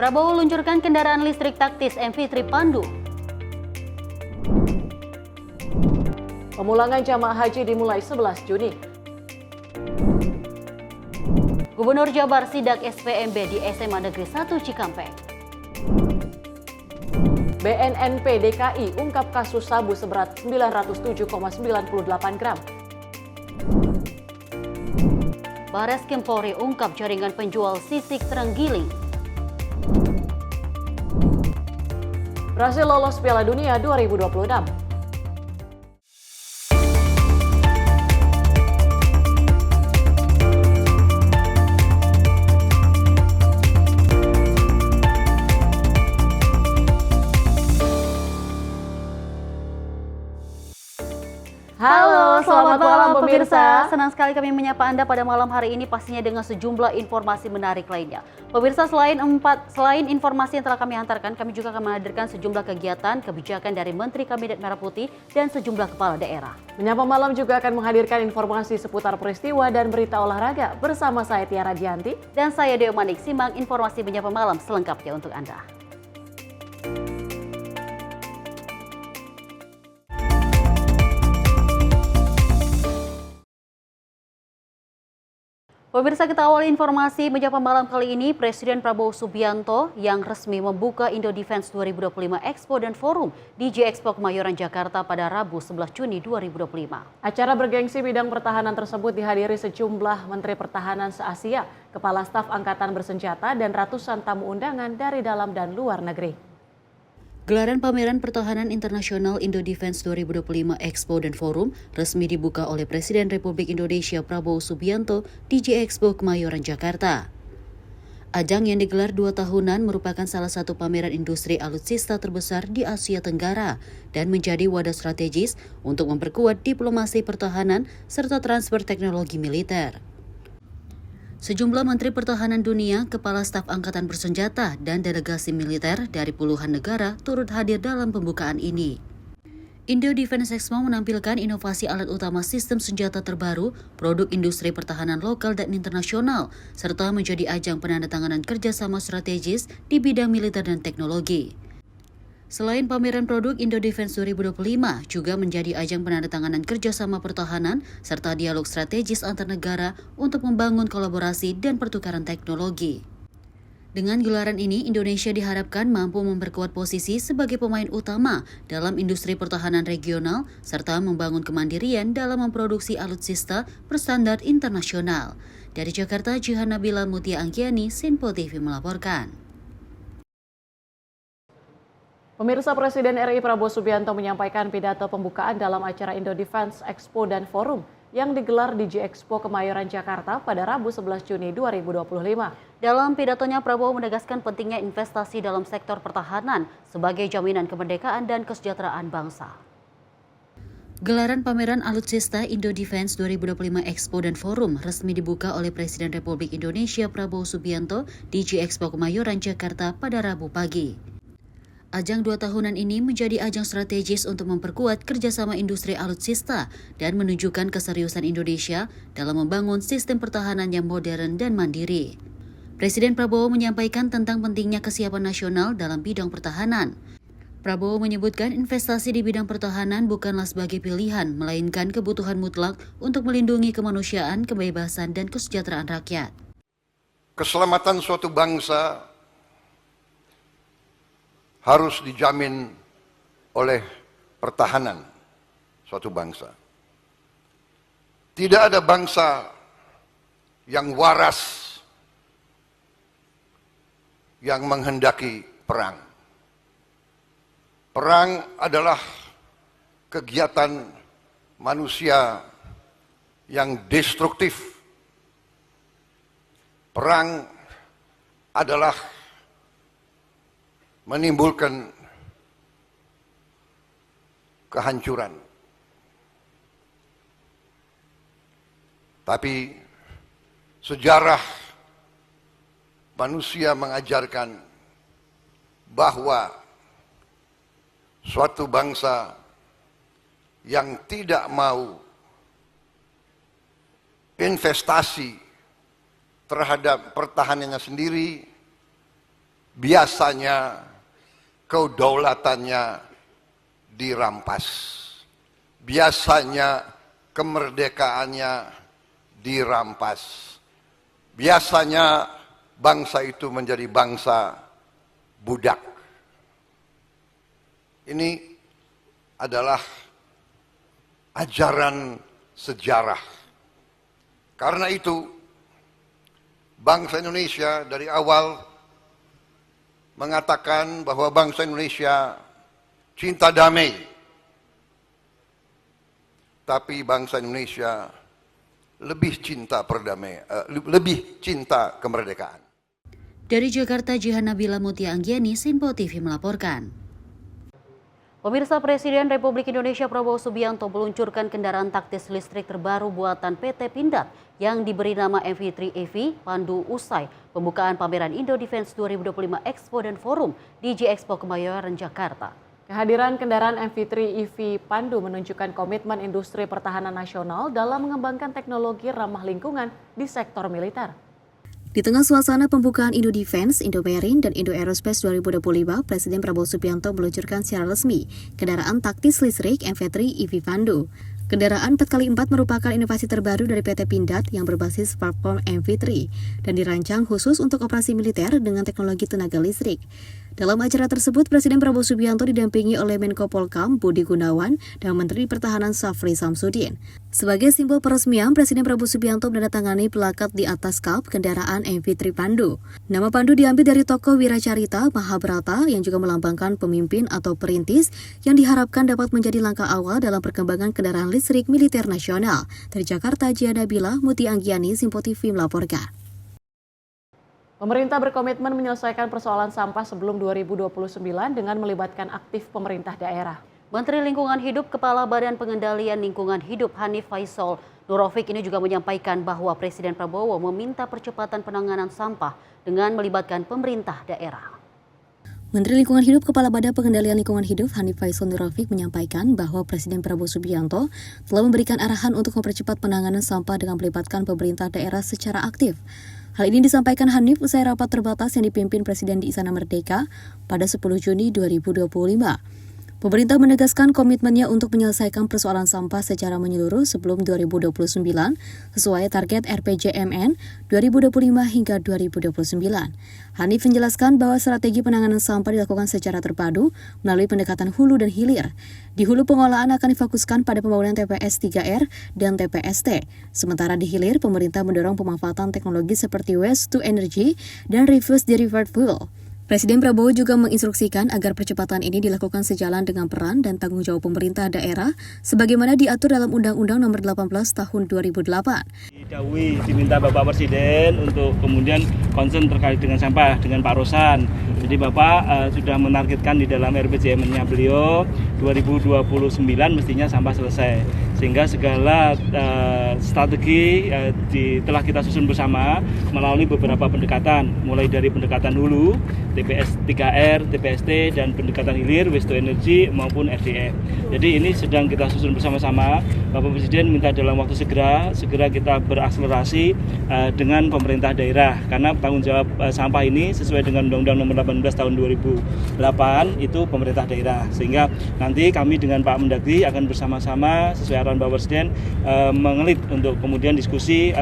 Prabowo luncurkan kendaraan listrik taktis MV3 Pandu. Pemulangan jamaah haji dimulai 11 Juni. Gubernur Jabar sidak SPMB di SMA Negeri 1 Cikampek. BNNP DKI ungkap kasus sabu seberat 907,98 gram. Bareskrim Polri ungkap jaringan penjual sisik terenggiling. Brasil lolos Piala Dunia 2026. Halo, selamat malam pemirsa. Senang sekali kami menyapa Anda pada malam hari ini pastinya dengan sejumlah informasi menarik lainnya. Pemirsa, selain informasi yang telah kami hantarkan, kami juga akan menghadirkan sejumlah kegiatan kebijakan dari Menteri Kabinet Merah Putih dan sejumlah kepala daerah. Menyapa Malam juga akan menghadirkan informasi seputar peristiwa dan berita olahraga bersama saya Tiara Dianti dan saya Deo Manik. Simak informasi Menyapa Malam selengkapnya untuk Anda. Pemirsa, kita awali informasi Menyapa Malam kali ini. Presiden Prabowo Subianto yang resmi membuka Indo Defense 2025 Expo dan Forum di J-Expo Kemayoran Jakarta pada Rabu 11 Juni 2025. Acara bergengsi bidang pertahanan tersebut dihadiri sejumlah Menteri Pertahanan se-Asia, Kepala Staf Angkatan Bersenjata, dan ratusan tamu undangan dari dalam dan luar negeri. Gelaran Pameran Pertahanan Internasional Indo Defense 2025 Expo dan Forum resmi dibuka oleh Presiden Republik Indonesia Prabowo Subianto di J-Expo Kemayoran, Jakarta. Ajang yang digelar 2 tahunan merupakan salah satu pameran industri alutsista terbesar di Asia Tenggara dan menjadi wadah strategis untuk memperkuat diplomasi pertahanan serta transfer teknologi militer. Sejumlah Menteri Pertahanan Dunia, Kepala Staf Angkatan Bersenjata, dan delegasi militer dari puluhan negara turut hadir dalam pembukaan ini. Indo Defense Expo menampilkan inovasi alat utama sistem senjata terbaru, produk industri pertahanan lokal dan internasional, serta menjadi ajang penandatanganan kerjasama strategis di bidang militer dan teknologi. Selain pameran produk Indo Defense 2025, juga menjadi ajang penandatanganan kerjasama pertahanan serta dialog strategis antar negara untuk membangun kolaborasi dan pertukaran teknologi. Dengan gelaran ini, Indonesia diharapkan mampu memperkuat posisi sebagai pemain utama dalam industri pertahanan regional serta membangun kemandirian dalam memproduksi alutsista berstandar internasional. Dari Jakarta, Jihan Nabila Mutia Angkiani, Sinpo TV melaporkan. Pemirsa, Presiden RI Prabowo Subianto menyampaikan pidato pembukaan dalam acara Indo Defense Expo dan Forum yang digelar di J-Expo Kemayoran Jakarta pada Rabu 11 Juni 2025. Dalam pidatonya, Prabowo menegaskan pentingnya investasi dalam sektor pertahanan sebagai jaminan kemerdekaan dan kesejahteraan bangsa. Gelaran pameran alutsista Indo Defense 2025 Expo dan Forum resmi dibuka oleh Presiden Republik Indonesia Prabowo Subianto di J-Expo Kemayoran Jakarta pada Rabu pagi. Ajang 2 tahunan ini menjadi ajang strategis untuk memperkuat kerjasama industri alutsista dan menunjukkan keseriusan Indonesia dalam membangun sistem pertahanan yang modern dan mandiri. Presiden Prabowo menyampaikan tentang pentingnya kesiapan nasional dalam bidang pertahanan. Prabowo menyebutkan investasi di bidang pertahanan bukanlah sebagai pilihan, melainkan kebutuhan mutlak untuk melindungi kemanusiaan, kebebasan, dan kesejahteraan rakyat. Keselamatan suatu bangsa harus dijamin oleh pertahanan suatu bangsa. Tidak ada bangsa yang waras yang menghendaki perang. Perang adalah kegiatan manusia yang destruktif. Perang adalah menimbulkan kehancuran. Tapi sejarah manusia mengajarkan bahwa suatu bangsa yang tidak mau investasi terhadap pertahanannya sendiri biasanya kedaulatannya dirampas. Biasanya kemerdekaannya dirampas. Biasanya bangsa itu menjadi bangsa budak. Ini adalah ajaran sejarah. Karena itu, bangsa Indonesia dari awal mengatakan bahwa bangsa Indonesia cinta damai. Tapi bangsa Indonesia lebih cinta perdamaian, lebih cinta kemerdekaan. Dari Jakarta, Jihan Nabila Mutia Anggiani, Sinpo TV melaporkan. Pemirsa, Presiden Republik Indonesia Prabowo Subianto meluncurkan kendaraan taktis listrik terbaru buatan PT Pindad yang diberi nama MV3 EV Pandu usai pembukaan pameran Indo Defense 2025 Expo dan Forum di G-Expo Kemayoran, Jakarta. Kehadiran kendaraan MV3 EV Pandu menunjukkan komitmen industri pertahanan nasional dalam mengembangkan teknologi ramah lingkungan di sektor militer. Di tengah suasana pembukaan Indo Defense, Indo Marine, dan Indo Aerospace 2025, Presiden Prabowo Subianto meluncurkan secara resmi kendaraan taktis listrik MV3 EV Pandu. Kendaraan 4x4 merupakan inovasi terbaru dari PT Pindad yang berbasis platform MV3 dan dirancang khusus untuk operasi militer dengan teknologi tenaga listrik. Dalam acara tersebut, Presiden Prabowo Subianto didampingi oleh Menko Polkam Budi Gunawan dan Menteri Pertahanan Syafri Samsudin. Sebagai simbol peresmian, Presiden Prabowo Subianto menandatangani plakat di atas kap kendaraan MV3 Pandu. Nama Pandu diambil dari tokoh Wiracarita Mahabharata yang juga melambangkan pemimpin atau perintis yang diharapkan dapat menjadi langkah awal dalam perkembangan kendaraan listrik militer nasional. Dari Jakarta, Jihan Nabila Mutia Anggiani, Sinpo TV melaporkan. Pemerintah berkomitmen menyelesaikan persoalan sampah sebelum 2029 dengan melibatkan aktif pemerintah daerah. Menteri Lingkungan Hidup Kepala Badan Pengendalian Lingkungan Hidup Hanif Faisal Nurofik ini juga menyampaikan bahwa Presiden Prabowo meminta percepatan penanganan sampah dengan melibatkan pemerintah daerah. Menteri Lingkungan Hidup Kepala Badan Pengendalian Lingkungan Hidup Hanif Faisal Nurofik menyampaikan bahwa Presiden Prabowo Subianto telah memberikan arahan untuk mempercepat penanganan sampah dengan melibatkan pemerintah daerah secara aktif. Hal ini disampaikan Hanif usai rapat terbatas yang dipimpin Presiden di Istana Merdeka pada 10 Juni 2025. Pemerintah menegaskan komitmennya untuk menyelesaikan persoalan sampah secara menyeluruh sebelum 2029 sesuai target RPJMN 2025 hingga 2029. Hanif menjelaskan bahwa strategi penanganan sampah dilakukan secara terpadu melalui pendekatan hulu dan hilir. Di hulu pengolahan akan difokuskan pada pembangunan TPS 3R dan TPST. Sementara di hilir, pemerintah mendorong pemanfaatan teknologi seperti waste to energy dan reverse derived fuel. Presiden Prabowo juga menginstruksikan agar percepatan ini dilakukan sejalan dengan peran dan tanggung jawab pemerintah daerah sebagaimana diatur dalam Undang-Undang Nomor 18 Tahun 2008. Diminta Bapak Presiden untuk kemudian concern terkait dengan sampah dengan Pak Rosan. Jadi Bapak sudah menargetkan di dalam RPJMN-nya beliau 2029 mestinya sampah selesai. Sehingga segala strategi telah kita susun bersama melalui beberapa pendekatan, mulai dari pendekatan hulu, TPS 3R, TPST, dan pendekatan hilir, waste to energy maupun RDF. Jadi ini sedang kita susun bersama-sama. Bapak Presiden minta dalam waktu segera kita berakselerasi dengan pemerintah daerah. Karena tanggung jawab sampah ini sesuai dengan Undang-Undang Nomor 18 Tahun 2008 itu pemerintah daerah. Sehingga nanti kami dengan Pak Mendagri akan bersama-sama sesuai arahan Bapak Presiden mengelit untuk kemudian diskusi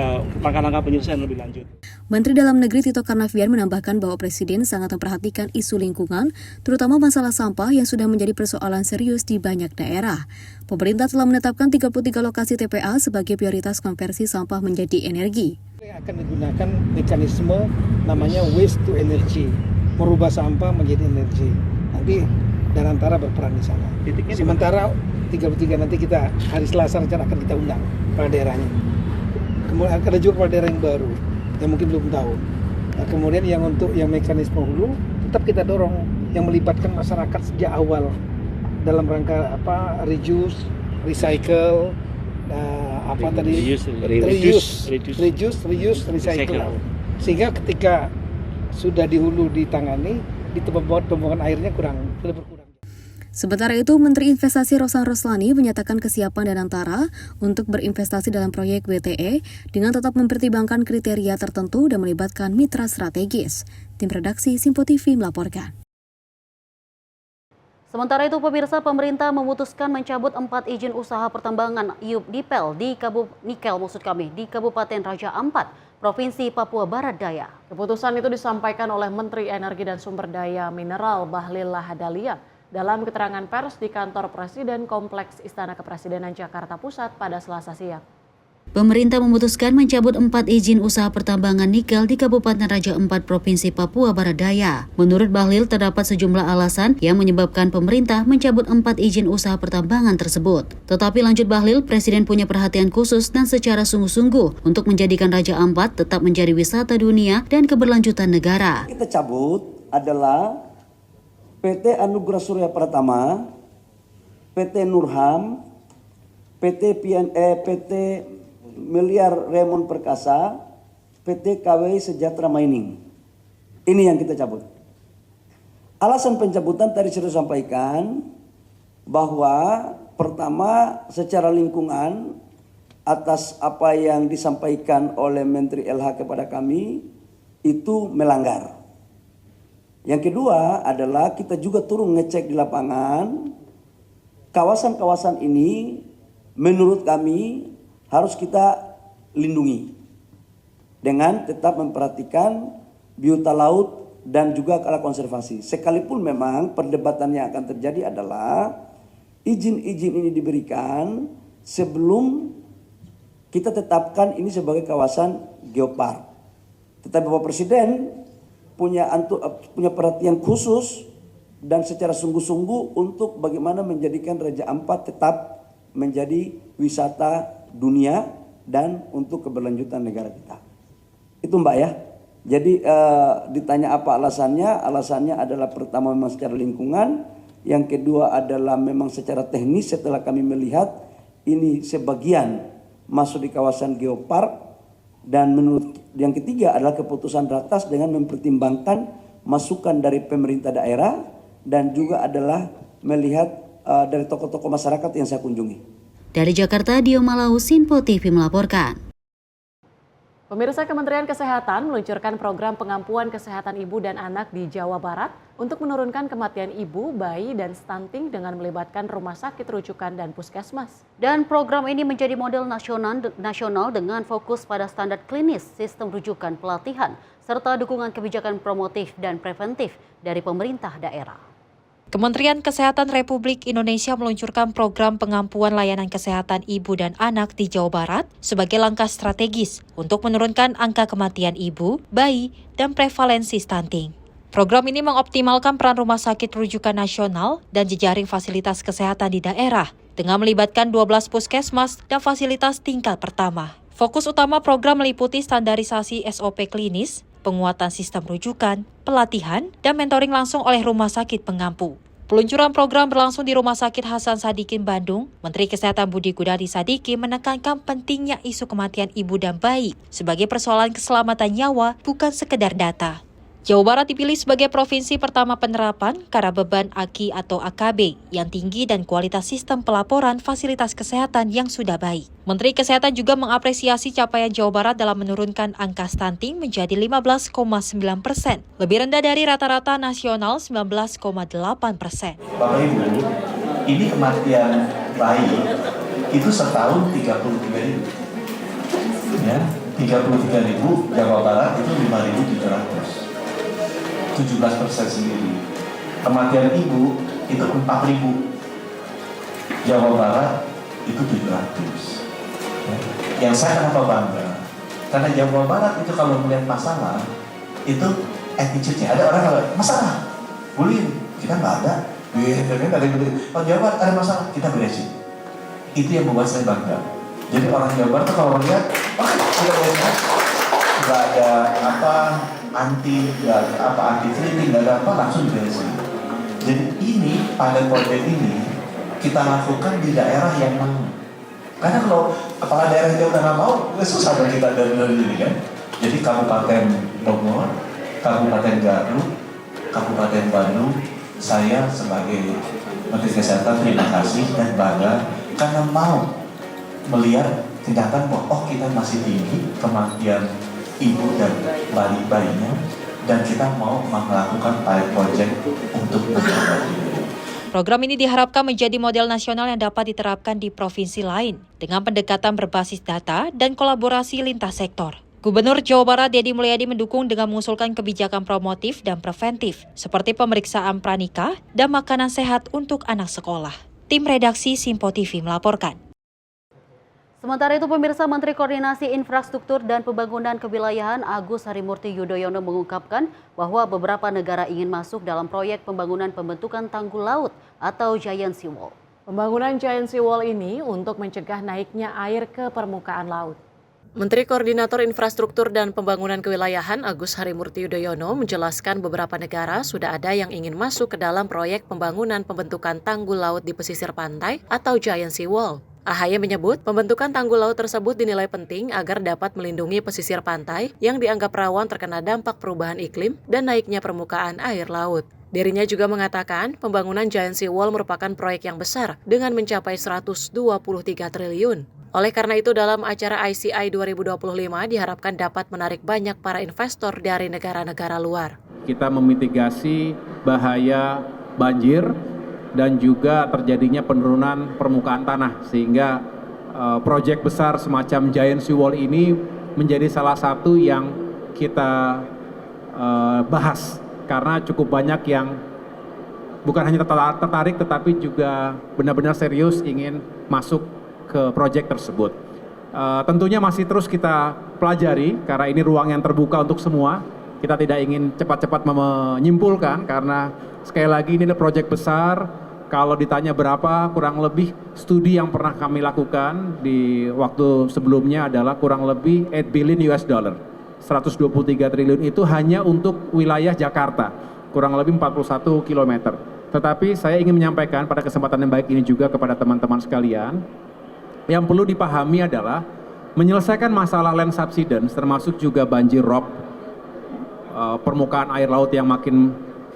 langkah-langkah penyelesaian lebih lanjut. Menteri Dalam Negeri Tito Karnavian menambahkan bahwa Presiden sangat memperhatikan isu lingkungan, terutama masalah sampah yang sudah menjadi persoalan serius di banyak daerah. Pemerintah telah menetapkan 33 lokasi TPA sebagai prioritas konversi sampah menjadi energi. Akan digunakan mekanisme namanya waste to energy, merubah sampah menjadi energi. Nanti Danantara berperan di sana. Sementara 33 nanti kita hari Selasa rencana akan kita undang kepala daerahnya. Kemudian ada juga kepala daerah yang baru yang mungkin belum tahu. Nah, kemudian yang untuk yang mekanisme hulu tetap kita dorong yang melibatkan masyarakat sejak awal dalam rangka reduce, recycle, reuse, recycle. Sehingga ketika sudah di hulu ditangani, di tempat pembuangan airnya kurang berkurang. Sementara itu, Menteri Investasi Rosan Roslani menyatakan kesiapan Danantara untuk berinvestasi dalam proyek WTE dengan tetap mempertimbangkan kriteria tertentu dan melibatkan mitra strategis. Tim redaksi Simpo TV melaporkan. Sementara itu, pemirsa, pemerintah memutuskan mencabut 4 izin usaha pertambangan nikel di Kabupaten Raja Ampat, Provinsi Papua Barat Daya. Keputusan itu disampaikan oleh Menteri Energi dan Sumber Daya Mineral Bahlil Lahadalia dalam keterangan pers di kantor Presiden Kompleks Istana Kepresidenan Jakarta Pusat pada Selasa siang. Pemerintah memutuskan mencabut 4 izin usaha pertambangan nikel di Kabupaten Raja Ampat, Provinsi Papua Barat Daya. Menurut Bahlil, terdapat sejumlah alasan yang menyebabkan pemerintah mencabut 4 izin usaha pertambangan tersebut. Tetapi lanjut Bahlil, Presiden punya perhatian khusus dan secara sungguh-sungguh untuk menjadikan Raja Ampat tetap menjadi wisata dunia dan keberlanjutan negara. Kita cabut adalah PT Anugerah Surya Pratama, PT Nurham, PT Miliar Raymond Perkasa, PT KWI Sejahtera Mining. Ini yang kita cabut. Alasan pencabutan tadi sudah sampaikan bahwa pertama secara lingkungan atas apa yang disampaikan oleh Menteri LH kepada kami itu melanggar. Yang kedua adalah kita juga turun ngecek di lapangan kawasan-kawasan ini menurut kami harus kita lindungi dengan tetap memperhatikan biota laut dan juga kala konservasi. Sekalipun memang perdebatan yang akan terjadi adalah izin-izin ini diberikan sebelum kita tetapkan ini sebagai kawasan geopark. Tetapi Bapak Presiden punya perhatian khusus dan secara sungguh-sungguh untuk bagaimana menjadikan Raja Ampat tetap menjadi wisata dunia dan untuk keberlanjutan negara kita. Itu Mbak ya. Jadi ditanya apa alasannya? Alasannya adalah pertama memang secara lingkungan, yang kedua adalah memang secara teknis setelah kami melihat ini sebagian masuk di kawasan geopark, dan menurut yang ketiga adalah keputusan ratas dengan mempertimbangkan masukan dari pemerintah daerah dan juga adalah melihat dari tokoh-tokoh masyarakat yang saya kunjungi. Dari Jakarta, Dio Malau, Simpo TV melaporkan. Pemirsa, Kementerian Kesehatan meluncurkan program pengampuan kesehatan ibu dan anak di Jawa Barat untuk menurunkan kematian ibu, bayi, dan stunting dengan melibatkan rumah sakit rujukan dan puskesmas. Dan program ini menjadi model nasional dengan fokus pada standar klinis, sistem rujukan, pelatihan, serta dukungan kebijakan promotif dan preventif dari pemerintah daerah. Kementerian Kesehatan Republik Indonesia meluncurkan program pengampuan layanan kesehatan ibu dan anak di Jawa Barat sebagai langkah strategis untuk menurunkan angka kematian ibu, bayi, dan prevalensi stunting. Program ini mengoptimalkan peran rumah sakit rujukan nasional dan jejaring fasilitas kesehatan di daerah dengan melibatkan 12 puskesmas dan fasilitas tingkat pertama. Fokus utama program meliputi standarisasi SOP klinis, penguatan sistem rujukan, pelatihan, dan mentoring langsung oleh rumah sakit pengampu. Peluncuran program berlangsung di Rumah Sakit Hasan Sadikin, Bandung. Menteri Kesehatan Budi Gunadi Sadikin menekankan pentingnya isu kematian ibu dan bayi sebagai persoalan keselamatan nyawa, bukan sekedar data. Jawa Barat dipilih sebagai provinsi pertama penerapan karena beban AKI atau AKB yang tinggi dan kualitas sistem pelaporan fasilitas kesehatan yang sudah baik. Menteri Kesehatan juga mengapresiasi capaian Jawa Barat dalam menurunkan angka stunting menjadi 15,9%, lebih rendah dari rata-rata nasional 19,8%. Bapak Ibu, ini kematian bayi itu setahun 33.000. Ya, 33.000, Jawa Barat itu 5.700. 17% sendiri. Kematian ibu itu 4.000. Jawa Barat itu 700. Yang saya kenapa bangga? Karena Jawa Barat itu kalau melihat masalah itu attitude-nya. Ada orang kalau masalah, bullying, kita nggak ada. Kalau Jawa Barat ada masalah, kita beresin. Itu yang membuat saya bangga. Jadi orang Jawa Barat kalau melihat, nggak ada apa anti treating, nggak ada apa, langsung diberesin. Jadi ini pada proyek ini kita lakukan di daerah yang mau. Karena kalau kepala daerah dia udah nggak mau, susah dong kita dari ini kan. Jadi Kabupaten Bogor, Kabupaten Garut, Kabupaten Bandung, saya sebagai Menteri Kesehatan terima kasih dan bangga karena mau melihat kenyataan bahwa kita masih tinggi kematian ibu dan bayinya, dan kita mau melakukan pilot project untuk mencoba ini. Program ini diharapkan menjadi model nasional yang dapat diterapkan di provinsi lain dengan pendekatan berbasis data dan kolaborasi lintas sektor. Gubernur Jawa Barat Deddy Mulyadi mendukung dengan mengusulkan kebijakan promotif dan preventif seperti pemeriksaan pranikah dan makanan sehat untuk anak sekolah. Tim redaksi Simpo TV melaporkan. Sementara itu, pemirsa, Menteri Koordinasi Infrastruktur dan Pembangunan Kewilayahan Agus Harimurti Yudhoyono mengungkapkan bahwa beberapa negara ingin masuk dalam proyek pembangunan pembentukan tanggul laut atau Giant Sea Wall. Pembangunan Giant Sea Wall ini untuk mencegah naiknya air ke permukaan laut. Menteri Koordinator Infrastruktur dan Pembangunan Kewilayahan Agus Harimurti Yudhoyono menjelaskan beberapa negara sudah ada yang ingin masuk ke dalam proyek pembangunan pembentukan tanggul laut di pesisir pantai atau Giant Sea Wall. AHY menyebut pembentukan tanggul laut tersebut dinilai penting agar dapat melindungi pesisir pantai yang dianggap rawan terkena dampak perubahan iklim dan naiknya permukaan air laut. Dirinya juga mengatakan pembangunan Giant Sea Wall merupakan proyek yang besar dengan mencapai 123 triliun. Oleh karena itu, dalam acara ICI 2025 diharapkan dapat menarik banyak para investor dari negara-negara luar. Kita memitigasi bahaya banjir dan juga terjadinya penurunan permukaan tanah, sehingga proyek besar semacam Giant Sea Wall ini menjadi salah satu yang kita bahas, karena cukup banyak yang bukan hanya tertarik tetapi juga benar-benar serius ingin masuk ke proyek tersebut. Tentunya masih terus kita pelajari karena ini ruang yang terbuka untuk semua. Kita tidak ingin cepat-cepat menyimpulkan karena sekali lagi ini adalah proyek besar. Kalau ditanya berapa, kurang lebih studi yang pernah kami lakukan di waktu sebelumnya adalah kurang lebih 8 billion US dollar. 123 triliun itu hanya untuk wilayah Jakarta, kurang lebih 41 km. Tetapi saya ingin menyampaikan pada kesempatan yang baik ini juga kepada teman-teman sekalian, yang perlu dipahami adalah menyelesaikan masalah land subsidence termasuk juga banjir rob, permukaan air laut yang makin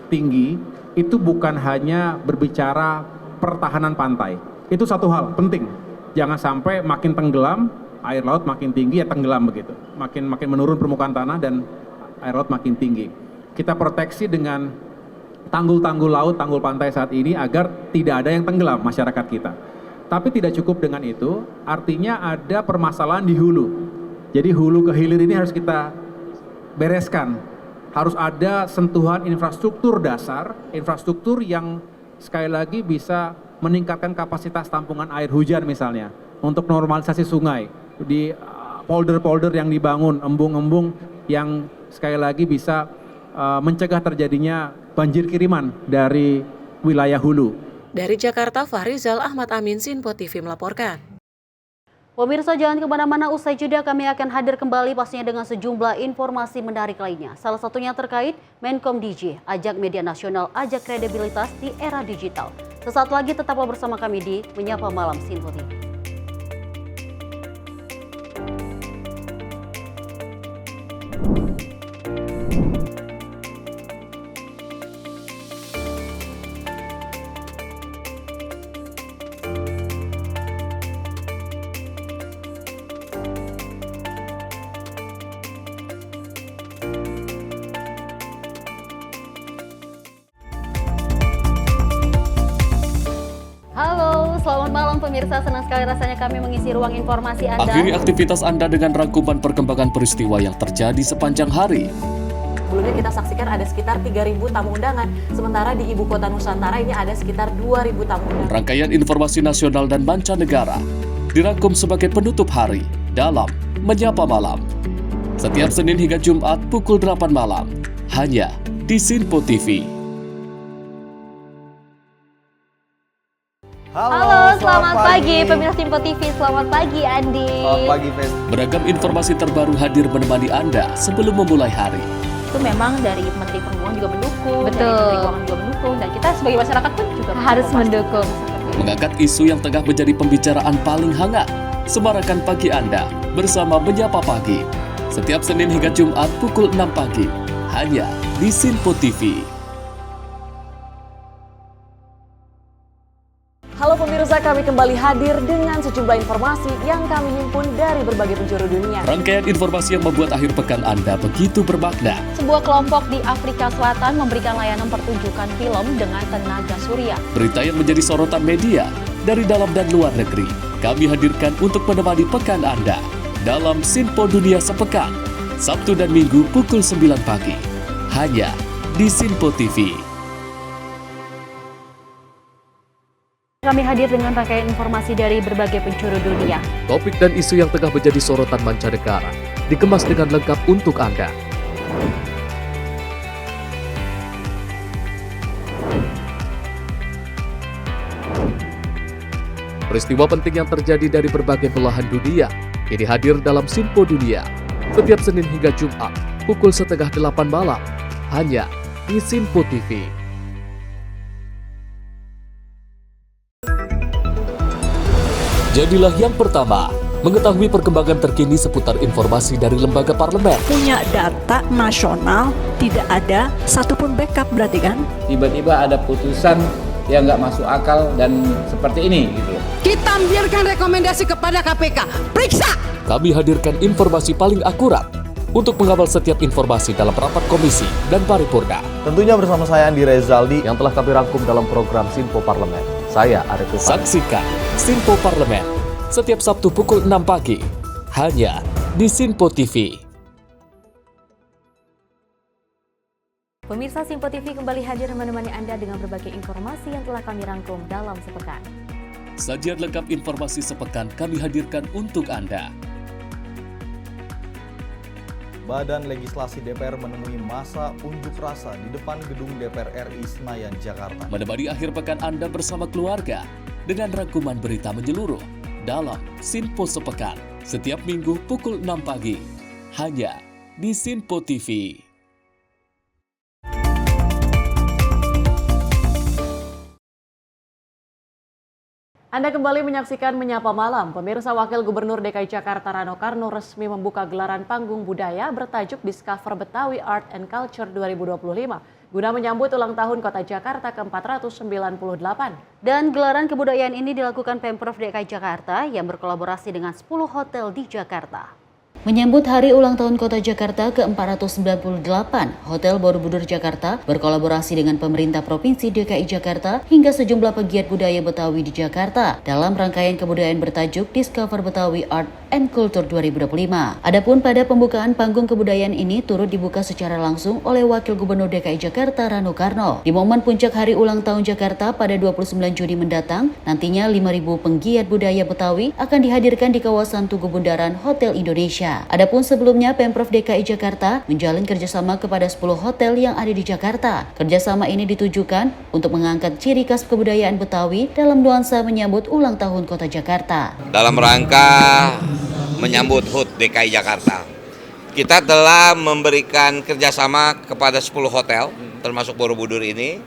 tinggi, itu bukan hanya berbicara pertahanan pantai. Itu satu hal penting. Jangan sampai makin tenggelam, air laut makin tinggi ya tenggelam begitu. Makin menurun permukaan tanah dan air laut makin tinggi. Kita proteksi dengan tanggul-tanggul laut, tanggul pantai saat ini agar tidak ada yang tenggelam masyarakat kita. Tapi tidak cukup dengan itu, artinya ada permasalahan di hulu. Jadi hulu ke hilir ini harus kita bereskan. Harus ada sentuhan infrastruktur dasar, infrastruktur yang sekali lagi bisa meningkatkan kapasitas tampungan air hujan misalnya, untuk normalisasi sungai, di polder-polder yang dibangun, embung-embung yang sekali lagi bisa mencegah terjadinya banjir kiriman dari wilayah hulu. Dari Jakarta, Fahrizal Ahmad Amin, Simpo TV melaporkan. Pemirsa, jangan kemana-mana, usai jeda kami akan hadir kembali pastinya dengan sejumlah informasi menarik lainnya. Salah satunya terkait Menkom DJ, ajak media nasional, ajak kredibilitas di era digital. Sesaat lagi tetaplah bersama kami di Menyapa Malam Simpo TV. Selamat malam pemirsa, senang sekali rasanya kami mengisi ruang informasi Anda. Akhiri aktivitas Anda dengan rangkuman perkembangan peristiwa yang terjadi sepanjang hari. Sebelumnya kita saksikan ada sekitar 3.000 tamu undangan, sementara di Ibu Kota Nusantara ini ada sekitar 2.000 tamu undangan. Rangkaian informasi nasional dan mancanegara dirangkum sebagai penutup hari dalam Menyapa Malam. Setiap Senin hingga Jumat pukul 8 malam, hanya di Simpo TV. Halo, selamat pagi pemirsa Simpo TV. Selamat pagi Andi. Selamat pagi, Fen. Beragam informasi terbaru hadir menemani Anda sebelum memulai hari. Itu memang dari Menteri Perhubungan juga mendukung, Betul. dari Menteri Keuangan juga mendukung, dan kita sebagai masyarakat pun juga harus mendukung. Mengangkat isu yang tengah menjadi pembicaraan paling hangat. Semarakan pagi Anda bersama Menyapa Pagi. Setiap Senin hingga Jumat pukul 6 pagi, hanya di Simpo TV. kami kembali hadir dengan sejumlah informasi yang kami himpun dari berbagai penjuru dunia. Rangkaian informasi yang membuat akhir pekan Anda begitu bermakna. Sebuah kelompok di Afrika Selatan memberikan layanan pertunjukan film dengan tenaga surya. Berita yang menjadi sorotan media dari dalam dan luar negeri. Kami hadirkan untuk menemani pekan Anda dalam Sinpo Dunia Sepekan, Sabtu dan Minggu pukul 9 pagi. Hanya di Sinpo TV. Kami hadir dengan rangkaian informasi dari berbagai penjuru dunia. Topik dan isu yang tengah menjadi sorotan mancanegara dikemas dengan lengkap untuk Anda. Peristiwa penting yang terjadi dari berbagai belahan dunia ini hadir dalam Sinpo Dunia setiap Senin hingga Jumat pukul 7:30 malam hanya di Sinpo TV. Jadilah yang pertama mengetahui perkembangan terkini seputar informasi dari lembaga parlemen. Punya data nasional, tidak ada satupun backup berarti kan? Tiba-tiba ada putusan yang nggak masuk akal dan seperti ini gitu. Kita biarkan rekomendasi kepada KPK, periksa! Kami hadirkan informasi paling akurat untuk mengawal setiap informasi dalam rapat komisi dan paripurna. Tentunya bersama saya Andi Rezaldi yang telah kami rangkum dalam program Sinpo Parlemen. Saya Arif Tufan. Saksikan Sinpo Parlemen setiap Sabtu pukul 6 pagi hanya di Sinpo TV. Pemirsa Sinpo TV kembali hadir menemani Anda dengan berbagai informasi yang telah kami rangkum dalam sepekan. Sajian lengkap informasi sepekan kami hadirkan untuk Anda. Badan Legislasi DPR menemui masa unjuk rasa di depan gedung DPR RI Senayan, Jakarta. Menemani akhir pekan Anda bersama keluarga dengan rangkuman berita menyeluruh dalam Sinpo Sepekan setiap Minggu pukul 6 pagi hanya di Sinpo TV. Anda kembali menyaksikan Menyapa Malam. Pemirsa, Wakil Gubernur DKI Jakarta Rano Karno resmi membuka gelaran panggung budaya bertajuk Discover Betawi Art and Culture 2025 guna menyambut ulang tahun Kota Jakarta ke-498. Dan gelaran kebudayaan ini dilakukan Pemprov DKI Jakarta yang berkolaborasi dengan 10 hotel di Jakarta. Menyambut Hari Ulang Tahun Kota Jakarta ke-498, Hotel Borobudur Jakarta berkolaborasi dengan pemerintah Provinsi DKI Jakarta hingga sejumlah pegiat budaya Betawi di Jakarta dalam rangkaian kebudayaan bertajuk Discover Betawi Art and Culture 2025. Adapun pada pembukaan panggung kebudayaan ini turut dibuka secara langsung oleh Wakil Gubernur DKI Jakarta Rano Karno. Di momen puncak Hari Ulang Tahun Jakarta pada 29 Juni mendatang, nantinya 5.000 penggiat budaya Betawi akan dihadirkan di kawasan Tugu Bundaran Hotel Indonesia. Adapun sebelumnya Pemprov DKI Jakarta menjalin kerjasama kepada 10 hotel yang ada di Jakarta. Kerjasama ini ditujukan untuk mengangkat ciri khas kebudayaan Betawi dalam nuansa menyambut ulang tahun Kota Jakarta. Dalam rangka menyambut HUT DKI Jakarta, kita telah memberikan kerjasama kepada 10 hotel, termasuk Borobudur ini,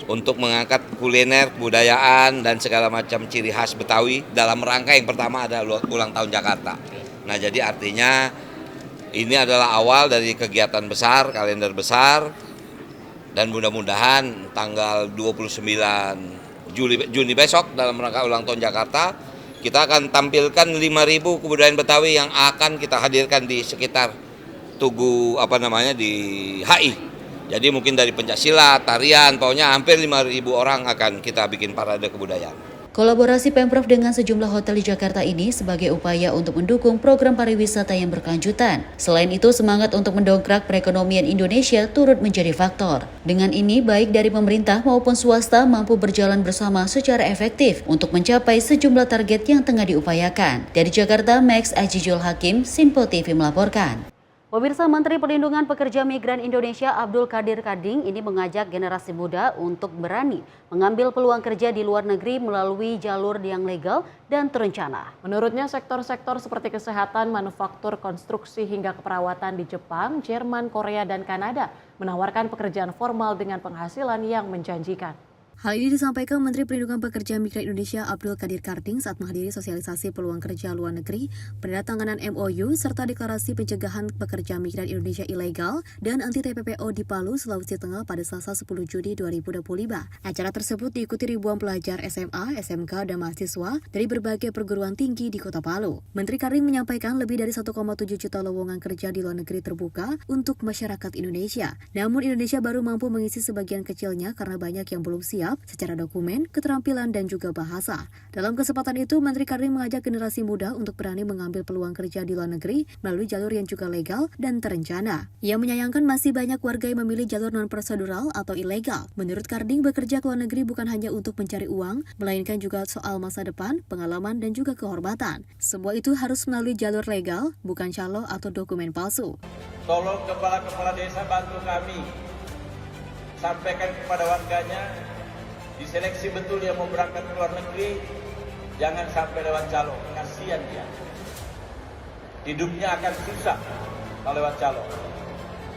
untuk mengangkat kuliner, kebudayaan, dan segala macam ciri khas Betawi dalam rangka yang pertama adalah ulang tahun Jakarta. Nah, jadi artinya ini adalah awal dari kegiatan besar, kalender besar, dan mudah-mudahan tanggal 29 Juni besok dalam rangka ulang tahun Jakarta, kita akan tampilkan 5.000 kebudayaan Betawi yang akan kita hadirkan di sekitar Tugu di HI. Jadi mungkin dari pencaksilat, tarian, pokoknya hampir 5.000 orang akan kita bikin parade kebudayaan. Kolaborasi Pemprov dengan sejumlah hotel di Jakarta ini sebagai upaya untuk mendukung program pariwisata yang berkelanjutan. Selain itu, semangat untuk mendongkrak perekonomian Indonesia turut menjadi faktor. Dengan ini, baik dari pemerintah maupun swasta mampu berjalan bersama secara efektif untuk mencapai sejumlah target yang tengah diupayakan. Dari Jakarta, Max Ajijul Hakim, Sinpo TV melaporkan. Pemirsa, Menteri Perlindungan Pekerja Migran Indonesia Abdul Qadir Karding ini mengajak generasi muda untuk berani mengambil peluang kerja di luar negeri melalui jalur yang legal dan terencana. Menurutnya, sektor-sektor seperti kesehatan, manufaktur, konstruksi hingga keperawatan di Jepang, Jerman, Korea, dan Kanada menawarkan pekerjaan formal dengan penghasilan yang menjanjikan. Hal ini disampaikan Menteri Perlindungan Pekerja Migran Indonesia Abdul Qadir Karding saat menghadiri sosialisasi peluang kerja luar negeri, penandatanganan MOU, serta deklarasi pencegahan pekerja migran Indonesia ilegal dan anti-TPPO di Palu, Sulawesi Tengah pada Selasa 10 Juni 2025. Acara tersebut diikuti ribuan pelajar SMA, SMK, dan mahasiswa dari berbagai perguruan tinggi di Kota Palu. Menteri Karding menyampaikan lebih dari 1,7 juta lowongan kerja di luar negeri terbuka untuk masyarakat Indonesia. Namun Indonesia baru mampu mengisi sebagian kecilnya karena banyak yang belum siap secara dokumen, keterampilan, dan juga bahasa. Dalam kesempatan itu, Menteri Karding mengajak generasi muda untuk berani mengambil peluang kerja di luar negeri melalui jalur yang juga legal dan terencana. Ia menyayangkan masih banyak warga yang memilih jalur non-prosedural atau ilegal. Menurut Karding, bekerja ke luar negeri bukan hanya untuk mencari uang, melainkan juga soal masa depan, pengalaman, dan juga kehormatan. Semua itu harus melalui jalur legal, bukan calo atau dokumen palsu. Tolong kepala-kepala desa bantu kami, sampaikan kepada warganya, diseleksi betul yang mau berangkat ke luar negeri, jangan sampai lewat calo, kasihan dia. Hidupnya akan susah kalau lewat calo.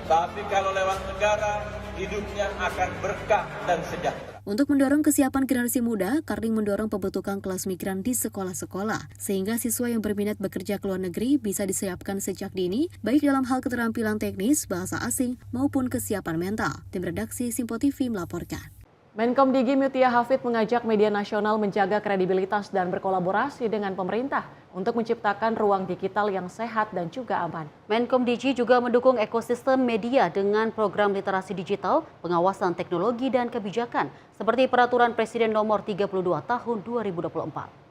Tapi kalau lewat negara, hidupnya akan berkah dan sejahtera. Untuk mendorong kesiapan generasi muda, Karding mendorong pembentukan kelas migran di sekolah-sekolah, sehingga siswa yang berminat bekerja ke luar negeri bisa disiapkan sejak dini, baik dalam hal keterampilan teknis, bahasa asing, maupun kesiapan mental. Tim redaksi Simpo TV melaporkan. Menkom Digi Mutia Hafid mengajak media nasional menjaga kredibilitas dan berkolaborasi dengan pemerintah untuk menciptakan ruang digital yang sehat dan juga aman. Menkom Digi juga mendukung ekosistem media dengan program literasi digital, pengawasan teknologi dan kebijakan, seperti Peraturan Presiden Nomor 32 Tahun 2024.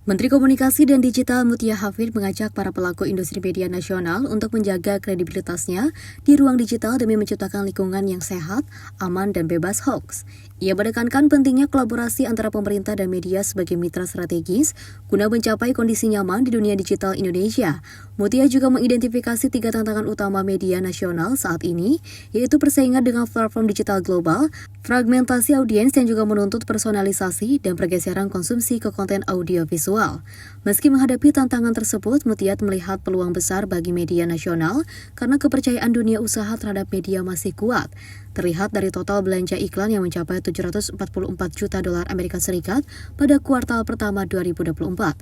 Menteri Komunikasi dan Digital Mutia Hafid mengajak para pelaku industri media nasional untuk menjaga kredibilitasnya di ruang digital demi menciptakan lingkungan yang sehat, aman, dan bebas hoax. Ia menekankan pentingnya kolaborasi antara pemerintah dan media sebagai mitra strategis guna mencapai kondisi nyaman di dunia digital Indonesia. Mutia juga mengidentifikasi 3 tantangan utama media nasional saat ini, yaitu persaingan dengan platform digital global, fragmentasi audiens yang juga menuntut personalisasi, dan pergeseran konsumsi ke konten audiovisual. Meski menghadapi tantangan tersebut, Mutia melihat peluang besar bagi media nasional karena kepercayaan dunia usaha terhadap media masih kuat. Terlihat dari total belanja iklan yang mencapai 744 juta dolar Amerika Serikat pada kuartal pertama 2024.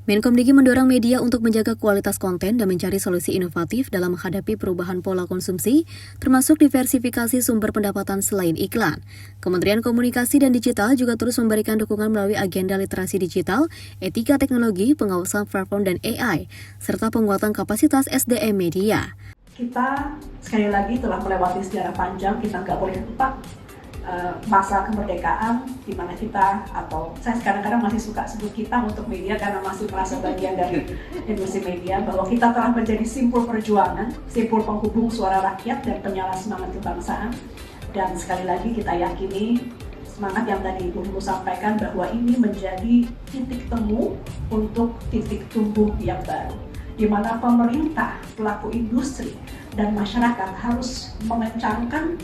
Menkom Digi mendorong media untuk menjaga kualitas konten dan mencari solusi inovatif dalam menghadapi perubahan pola konsumsi, termasuk diversifikasi sumber pendapatan selain iklan. Kementerian Komunikasi dan Digital juga terus memberikan dukungan melalui agenda literasi digital, etika teknologi, pengawasan platform dan AI, serta penguatan kapasitas SDM media. Kita sekali lagi telah melewati sejarah panjang, kita nggak boleh lupa masa kemerdekaan di mana kita, atau saya kadang-kadang masih suka sebut kita untuk media karena masih merasa bagian dari industri media, bahwa kita telah menjadi simpul perjuangan, simpul penghubung suara rakyat dan penyala semangat kebangsaan. Dan sekali lagi kita yakini semangat yang tadi Ibu sampaikan bahwa ini menjadi titik temu untuk titik tumbuh yang baru, di mana pemerintah, pelaku industri, dan masyarakat harus mengencangkan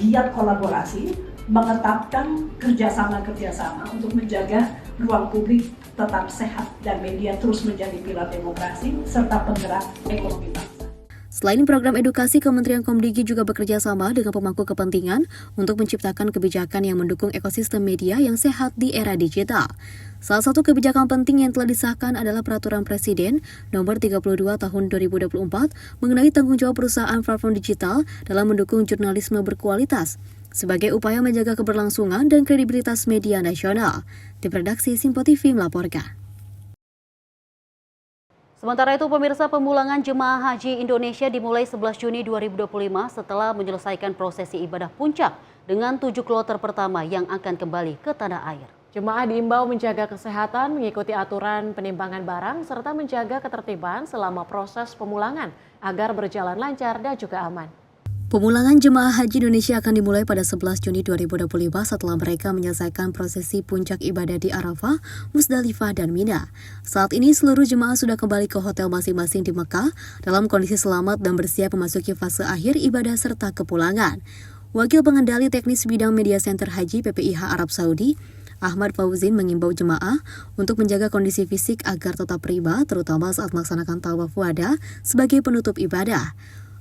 giat kolaborasi, mengetapkan kerjasama untuk menjaga ruang publik tetap sehat dan media terus menjadi pilar demokrasi serta penggerak ekonomi bangsa. Selain program edukasi, Kementerian Komdigi juga bekerja sama dengan pemangku kepentingan untuk menciptakan kebijakan yang mendukung ekosistem media yang sehat di era digital. Salah satu kebijakan penting yang telah disahkan adalah Peraturan Presiden Nomor 32 Tahun 2024 mengenai tanggung jawab perusahaan platform digital dalam mendukung jurnalisme berkualitas sebagai upaya menjaga keberlangsungan dan kredibilitas media nasional. Tim redaksi Simpo TV melaporkan. Sementara itu, pemirsa, pemulangan jemaah haji Indonesia dimulai 11 Juni 2025 setelah menyelesaikan prosesi ibadah puncak dengan 7 kloter pertama yang akan kembali ke tanah air. Jemaah diimbau menjaga kesehatan, mengikuti aturan penimbangan barang, serta menjaga ketertiban selama proses pemulangan agar berjalan lancar dan juga aman. Pemulangan jemaah haji Indonesia akan dimulai pada 11 Juni 2025 setelah mereka menyelesaikan prosesi puncak ibadah di Arafah, Musdalifah, dan Mina. Saat ini seluruh jemaah sudah kembali ke hotel masing-masing di Mekah dalam kondisi selamat dan bersiap memasuki fase akhir ibadah serta kepulangan. Wakil Pengendali Teknis Bidang Media Center Haji PPIH Arab Saudi, Ahmad Fauzin, mengimbau jemaah untuk menjaga kondisi fisik agar tetap riba, terutama saat melaksanakan tawaf wada sebagai penutup ibadah.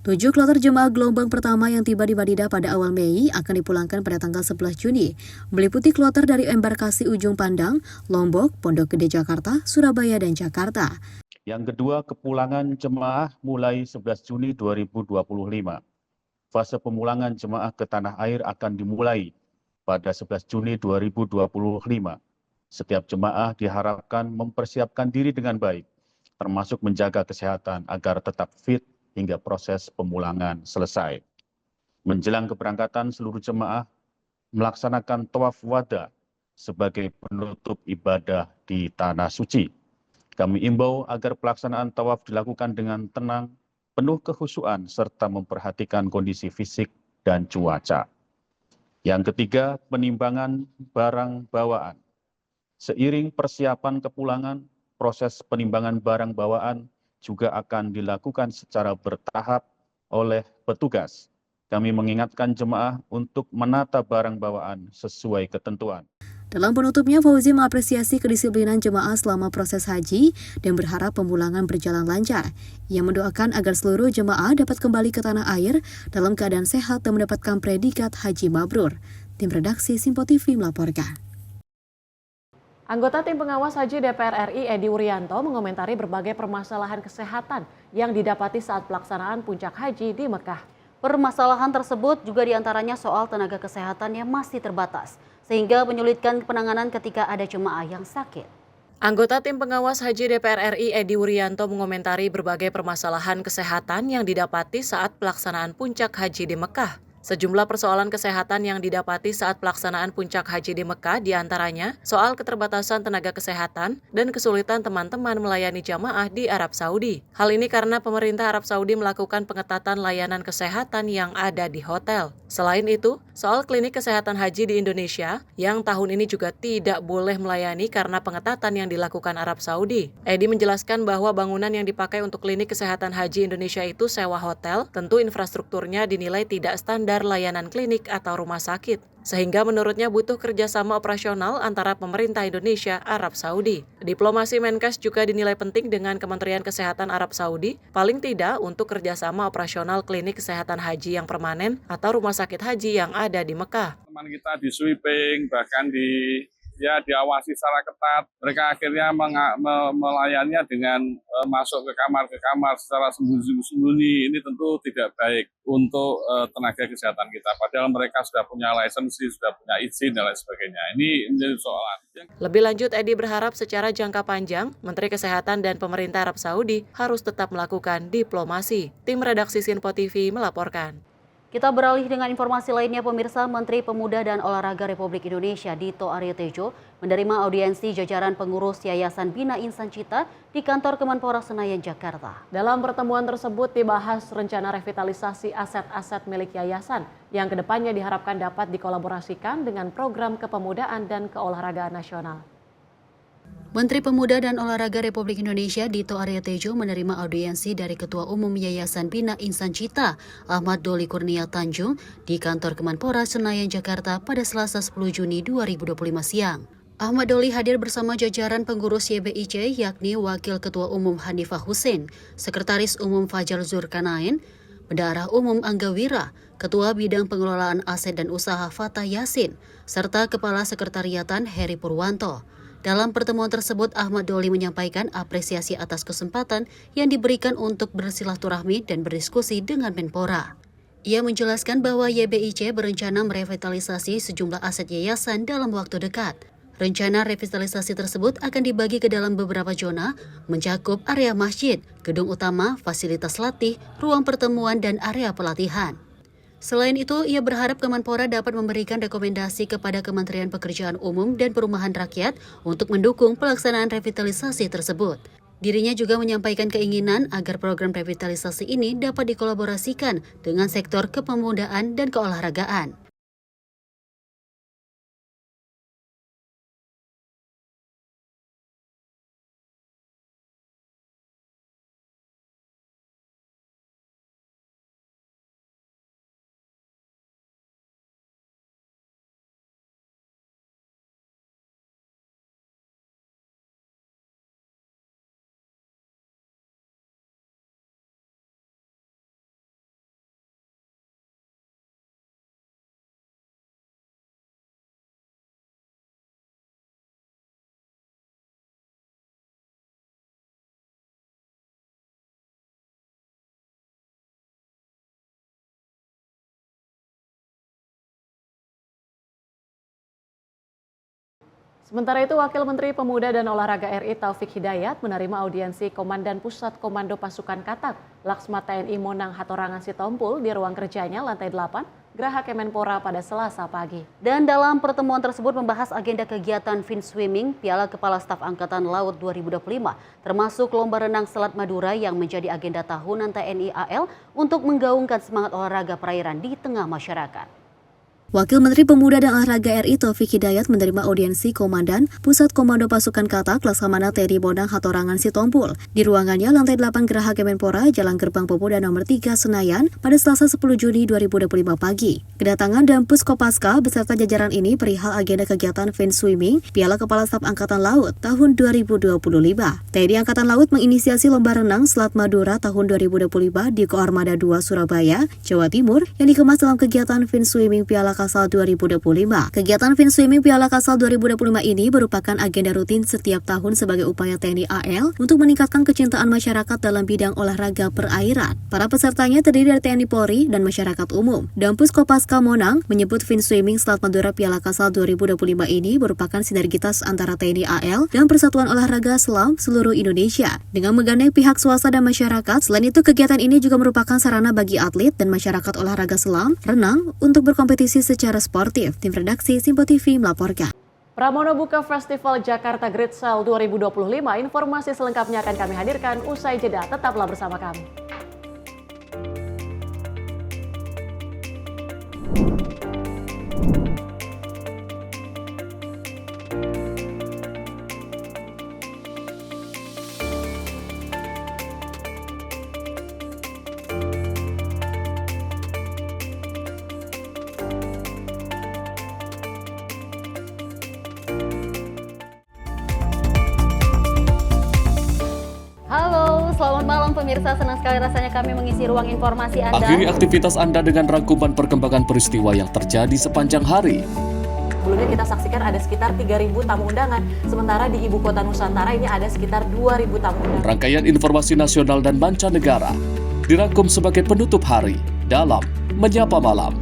7 kloter jemaah gelombang pertama yang tiba di Madinah pada awal Mei akan dipulangkan pada tanggal 11 Juni, meliputi kloter dari embarkasi Ujung Pandang, Lombok, Pondok Gede Jakarta, Surabaya, dan Jakarta. Yang kedua, kepulangan jemaah mulai 11 Juni 2025. Fase pemulangan jemaah ke tanah air akan dimulai pada 11 Juni 2025. Setiap jemaah diharapkan mempersiapkan diri dengan baik, termasuk menjaga kesehatan agar tetap fit hingga proses pemulangan selesai. Menjelang keberangkatan, seluruh jemaah melaksanakan tawaf wada sebagai penutup ibadah di Tanah Suci. Kami imbau agar pelaksanaan tawaf dilakukan dengan tenang, penuh kekhusyuan, serta memperhatikan kondisi fisik dan cuaca. Yang ketiga, penimbangan barang bawaan. Seiring persiapan kepulangan, proses penimbangan barang bawaan juga akan dilakukan secara bertahap oleh petugas. Kami mengingatkan jemaah untuk menata barang bawaan sesuai ketentuan. Dalam penutupnya, Fauzi mengapresiasi kedisiplinan jemaah selama proses haji dan berharap pemulangan berjalan lancar. Ia mendoakan agar seluruh jemaah dapat kembali ke tanah air dalam keadaan sehat dan mendapatkan predikat Haji Mabrur. Tim redaksi Simpo TV melaporkan. Anggota Tim Pengawas Haji DPR RI Edi Wuryanto mengomentari berbagai permasalahan kesehatan yang didapati saat pelaksanaan puncak haji di Mekah. Permasalahan tersebut juga diantaranya soal tenaga kesehatan yang masih terbatas, sehingga menyulitkan penanganan ketika ada jemaah yang sakit. Anggota Tim Pengawas Haji DPR RI Edi Wuryanto mengomentari berbagai permasalahan kesehatan yang didapati saat pelaksanaan puncak haji di Mekah. Sejumlah persoalan kesehatan yang didapati saat pelaksanaan puncak haji di Mekah diantaranya soal keterbatasan tenaga kesehatan dan kesulitan teman-teman melayani jamaah di Arab Saudi. Hal ini karena pemerintah Arab Saudi melakukan pengetatan layanan kesehatan yang ada di hotel. Selain itu, soal klinik kesehatan haji di Indonesia yang tahun ini juga tidak boleh melayani karena pengetatan yang dilakukan Arab Saudi. Edi menjelaskan bahwa bangunan yang dipakai untuk klinik kesehatan haji Indonesia itu sewa hotel, tentu infrastrukturnya dinilai tidak standar layanan klinik atau rumah sakit. Sehingga menurutnya butuh kerjasama operasional antara pemerintah Indonesia Arab Saudi. Diplomasi Menkes juga dinilai penting dengan Kementerian Kesehatan Arab Saudi, paling tidak untuk kerjasama operasional klinik kesehatan haji yang permanen atau rumah sakit haji yang ada di Mekah. Teman kita di sweeping, bahkan diawasi secara ketat. Mereka akhirnya melayaninya dengan masuk ke kamar secara sembunyi-sembunyi. Ini tentu tidak baik untuk tenaga kesehatan kita. Padahal mereka sudah punya lisensi, sudah punya izin dan lain sebagainya. Ini menjadi persoalan. Lebih lanjut, Edi berharap secara jangka panjang, Menteri Kesehatan dan pemerintah Arab Saudi harus tetap melakukan diplomasi. Tim redaksi Sinpo TV melaporkan. Kita beralih dengan informasi lainnya, pemirsa. Menteri Pemuda dan Olahraga Republik Indonesia Dito Aryo Tejo menerima audiensi jajaran pengurus Yayasan Bina Insan Cita di kantor Kemenpora Senayan, Jakarta. Dalam pertemuan tersebut dibahas rencana revitalisasi aset-aset milik yayasan yang kedepannya diharapkan dapat dikolaborasikan dengan program kepemudaan dan keolahragaan nasional. Menteri Pemuda dan Olahraga Republik Indonesia Dito Aryo Tejo menerima audiensi dari Ketua Umum Yayasan Bina Insan Cita Ahmad Doli Kurnia Tanjung di kantor Kemenpora Senayan, Jakarta pada Selasa 10 Juni 2025 siang. Ahmad Doli hadir bersama jajaran pengurus YBIC yakni Wakil Ketua Umum Hanifah Hussein, Sekretaris Umum Fajar Zulkarnain, Bendahara Umum Angga Wira, Ketua Bidang Pengelolaan Aset dan Usaha Fatah Yasin, serta Kepala Sekretariatan Heri Purwanto. Dalam pertemuan tersebut, Ahmad Doli menyampaikan apresiasi atas kesempatan yang diberikan untuk bersilaturahmi dan berdiskusi dengan Menpora. Ia menjelaskan bahwa YBIC berencana merevitalisasi sejumlah aset yayasan dalam waktu dekat. Rencana revitalisasi tersebut akan dibagi ke dalam beberapa zona, mencakup area masjid, gedung utama, fasilitas latih, ruang pertemuan, dan area pelatihan. Selain itu, ia berharap Kemenpora dapat memberikan rekomendasi kepada Kementerian Pekerjaan Umum dan Perumahan Rakyat untuk mendukung pelaksanaan revitalisasi tersebut. Dirinya juga menyampaikan keinginan agar program revitalisasi ini dapat dikolaborasikan dengan sektor kepemudaan dan keolahragaan. Sementara itu, Wakil Menteri Pemuda dan Olahraga RI Taufik Hidayat menerima audiensi Komandan Pusat Komando Pasukan Katak Laksma TNI Monang Hatorangan Sitompul di ruang kerjanya lantai 8, Geraha Kemenpora pada Selasa pagi. Dan dalam pertemuan tersebut membahas agenda kegiatan Fin Swimming Piala Kepala Staf Angkatan Laut 2025, termasuk lomba renang Selat Madura yang menjadi agenda tahunan TNI AL untuk menggaungkan semangat olahraga perairan di tengah masyarakat. Wakil Menteri Pemuda dan Olahraga RI Taufik Hidayat menerima audiensi Komandan Pusat Komando Pasukan Katak Laksamana TNI Monang Hatorangan Sitompul di ruangannya lantai 8 Geraha Kemenpora, Jalan Gerbang Pemuda nomor 3 Senayan pada Selasa 10 Juni 2025 pagi. Kedatangan dan Puskopaska beserta jajaran ini perihal agenda kegiatan Fin Swimming Piala Kepala Staf Angkatan Laut tahun 2025. TNI Angkatan Laut menginisiasi lomba renang Selat Madura tahun 2025 di Koarmada 2 Surabaya, Jawa Timur yang dikemas dalam kegiatan Fin Swimming Piala Kasal 2025. Kegiatan Fin Swimming Piala Kasal 2025 ini merupakan agenda rutin setiap tahun sebagai upaya TNI AL untuk meningkatkan kecintaan masyarakat dalam bidang olahraga perairan. Para pesertanya terdiri dari TNI Polri dan masyarakat umum. Dampus Kopaska Monang menyebut Fin Swimming Selat Madura Piala Kasal 2025 ini merupakan sinergitas antara TNI AL dan Persatuan Olahraga Selam seluruh Indonesia dengan menggandeng pihak swasta dan masyarakat. Selain itu, kegiatan ini juga merupakan sarana bagi atlet dan masyarakat olahraga selam renang untuk berkompetisi secara sportif. Tim redaksi Simpo TV melaporkan. Pramono buka Festival Jakarta Great Sale 2025. Informasi selengkapnya akan kami hadirkan usai jeda. Tetaplah bersama kami. Selamat malam pemirsa, senang sekali rasanya kami mengisi ruang informasi Anda. Akhiri aktivitas Anda dengan rangkuman perkembangan peristiwa yang terjadi sepanjang hari. Sebelumnya kita saksikan ada sekitar 3.000 tamu undangan, sementara di Ibu Kota Nusantara ini ada sekitar 2.000 tamu undangan. Rangkaian informasi nasional dan mancanegara dirangkum sebagai penutup hari dalam Menyapa Malam.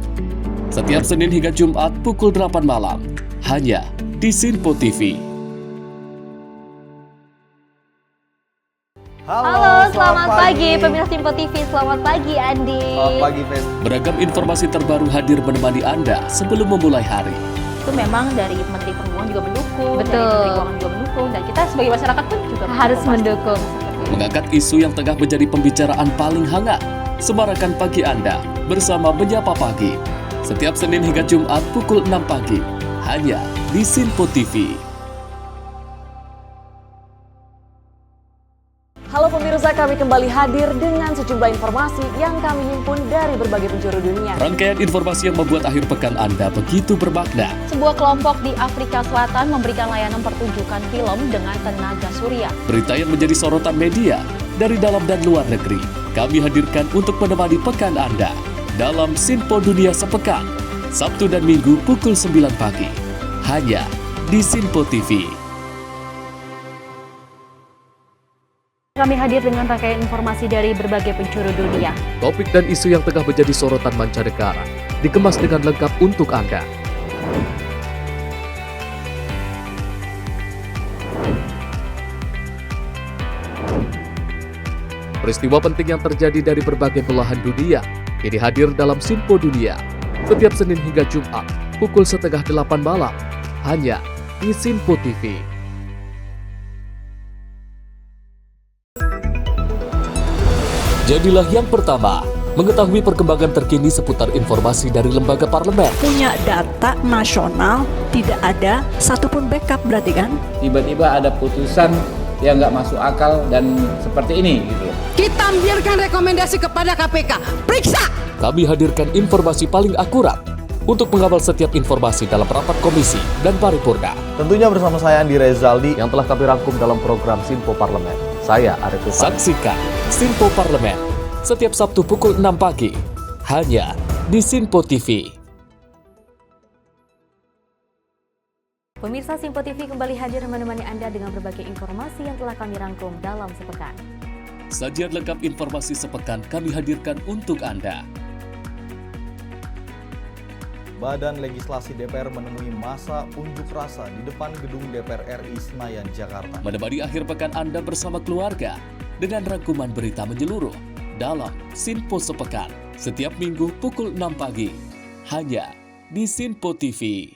Setiap Senin hingga Jumat pukul 8 malam, hanya di Sinpo TV. Halo, selamat pagi pemirsa Simpo TV. Selamat pagi Andi. Selamat pagi, Ves. Beragam informasi terbaru hadir menemani Anda sebelum memulai hari. Itu memang dari Menteri Perhubungan juga mendukung, Betul. dari Menteri Keuangan juga mendukung, dan kita sebagai masyarakat pun juga harus mendukung. Mengangkat isu yang tengah menjadi pembicaraan paling hangat. Semarakan pagi Anda bersama Menyapa Pagi. Setiap Senin hingga Jumat pukul 6 pagi, hanya di Sinpo TV. Halo pemirsa, kami kembali hadir dengan sejumlah informasi yang kami himpun dari berbagai penjuru dunia. Rangkaian informasi yang membuat akhir pekan Anda begitu bermakna. Sebuah kelompok di Afrika Selatan memberikan layanan pertunjukan film dengan tenaga surya. Berita yang menjadi sorotan media dari dalam dan luar negeri, kami hadirkan untuk menemani pekan Anda dalam Sinpo Dunia Sepekan, Sabtu dan Minggu pukul 9 pagi, hanya di Sinpo TV. Kami hadir dengan rangkaian informasi dari berbagai penjuru dunia. Topik dan isu yang tengah menjadi sorotan mancanegara dikemas dengan lengkap untuk Anda. Peristiwa penting yang terjadi dari berbagai belahan dunia kini hadir dalam Sinpo Dunia setiap Senin hingga Jumat pukul 7:30 malam, hanya di Sinpo TV. Jadilah yang pertama mengetahui perkembangan terkini seputar informasi dari lembaga parlemen. Punya data nasional, tidak ada satupun backup berarti kan? Tiba-tiba ada putusan yang nggak masuk akal dan seperti ini gitu. Kita biarkan rekomendasi kepada KPK, periksa! Kami hadirkan informasi paling akurat untuk mengawal setiap informasi dalam rapat komisi dan paripurna. Tentunya bersama saya Andi Rezaldi yang telah kami rangkum dalam program Sinpo Parlemen. Saya Arif Rifani. Saksikan Sinpo Parlemen setiap Sabtu pukul 6 pagi, hanya di Sinpo TV. Pemirsa Simpo TV kembali hadir menemani Anda dengan berbagai informasi yang telah kami rangkum dalam sepekan. Sajian lengkap informasi sepekan kami hadirkan untuk Anda. Badan Legislasi DPR menemui masa unjuk rasa di depan gedung DPR RI Senayan, Jakarta. Menemani akhir pekan Anda bersama keluarga dengan rangkuman berita menyeluruh dalam Sinpo Sepekan setiap minggu pukul 6 pagi hanya di Sinpo TV.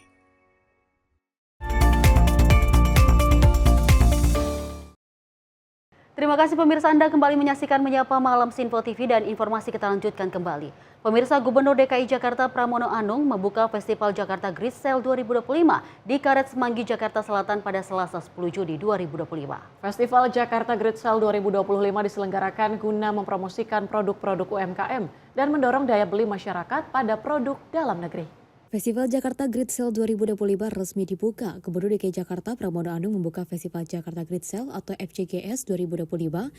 Terima kasih pemirsa, Anda kembali menyaksikan Menyapa Malam Sinpo TV dan informasi kita lanjutkan kembali. Pemirsa, Gubernur DKI Jakarta Pramono Anung membuka Festival Jakarta Great Sale 2025 di Karet Semanggi, Jakarta Selatan pada Selasa 10 Juni 2025. Festival Jakarta Great Sale 2025 diselenggarakan guna mempromosikan produk-produk UMKM dan mendorong daya beli masyarakat pada produk dalam negeri. Festival Jakarta Great Sale 2025 resmi dibuka. Gubernur DKI Jakarta Pramono Anung membuka Festival Jakarta Great Sale atau FJGS 2025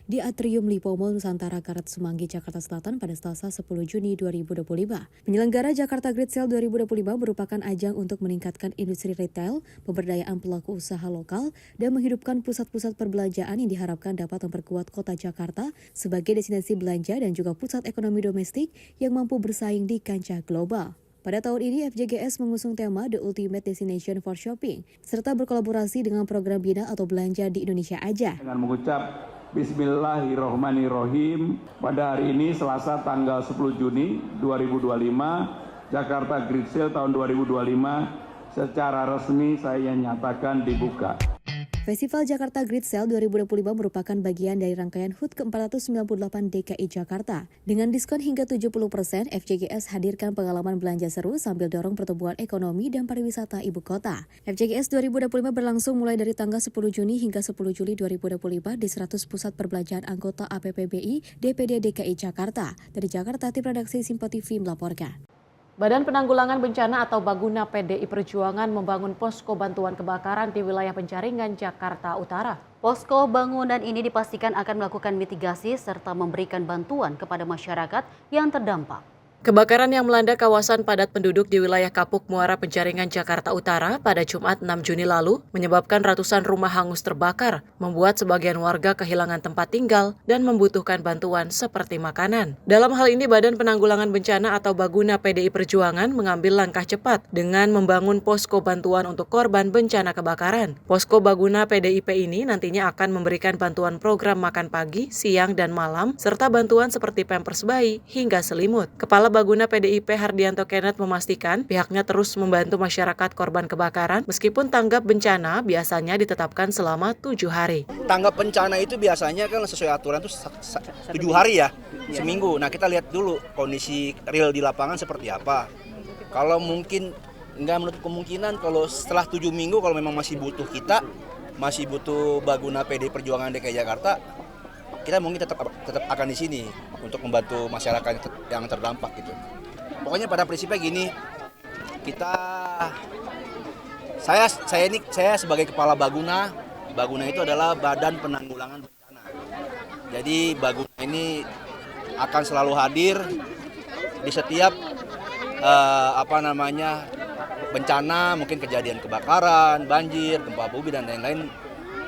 di Atrium Lipo Mall Nusantara Karet Semanggi, Jakarta Selatan pada Selasa 10 Juni 2025. Penyelenggara Jakarta Great Sale 2025 merupakan ajang untuk meningkatkan industri retail, pemberdayaan pelaku usaha lokal, dan menghidupkan pusat-pusat perbelanjaan yang diharapkan dapat memperkuat kota Jakarta sebagai destinasi belanja dan juga pusat ekonomi domestik yang mampu bersaing di kancah global. Pada tahun ini, FJGS mengusung tema The Ultimate Destination for Shopping, serta berkolaborasi dengan program Bina atau Belanja di Indonesia Aja. Dengan mengucap Bismillahirrohmanirrohim, pada hari ini Selasa tanggal 10 Juni 2025, Jakarta Great Sale tahun 2025 secara resmi saya nyatakan dibuka. Festival Jakarta Great Sale 2025 merupakan bagian dari rangkaian HUT ke-498 DKI Jakarta. Dengan diskon hingga 70%, FJGS hadirkan pengalaman belanja seru sambil dorong pertumbuhan ekonomi dan pariwisata ibu kota. FJGS 2025 berlangsung mulai dari tanggal 10 Juni hingga 10 Juli 2025 di 100 pusat perbelanjaan anggota APPBI DPD DKI Jakarta. Dari Jakarta, tim redaksi Sinpo TV melaporkan. Badan Penanggulangan Bencana atau Baguna PDI Perjuangan membangun posko bantuan kebakaran di wilayah Penjaringan, Jakarta Utara. Posko bangunan ini dipastikan akan melakukan mitigasi serta memberikan bantuan kepada masyarakat yang terdampak. Kebakaran yang melanda kawasan padat penduduk di wilayah Kapuk Muara Penjaringan, Jakarta Utara pada Jumat 6 Juni lalu menyebabkan ratusan rumah hangus terbakar, membuat sebagian warga kehilangan tempat tinggal dan membutuhkan bantuan seperti makanan. Dalam hal ini, Badan Penanggulangan Bencana atau Baguna PDI Perjuangan mengambil langkah cepat dengan membangun posko bantuan untuk korban bencana kebakaran. Posko Baguna PDIP ini nantinya akan memberikan bantuan program makan pagi, siang, dan malam, serta bantuan seperti pampers bayi hingga selimut. Kepala Baguna PDIP Hardianto Kenneth memastikan pihaknya terus membantu masyarakat korban kebakaran meskipun tanggap bencana biasanya ditetapkan selama 7 hari. Tanggap bencana itu biasanya kan sesuai aturan itu 7 hari ya, seminggu. Nah kita lihat dulu kondisi real di lapangan seperti apa. Kalau mungkin nggak menutup kemungkinan kalau setelah 7 minggu kalau memang masih butuh kita, masih butuh Baguna PDI Perjuangan DKI Jakarta, kita mungkin tetap akan di sini untuk membantu masyarakat yang terdampak gitu. Pokoknya pada prinsipnya gini, saya sebagai kepala Baguna itu adalah Badan Penanggulangan Bencana. Jadi Baguna ini akan selalu hadir di setiap bencana, mungkin kejadian kebakaran, banjir, gempa bumi dan lain-lain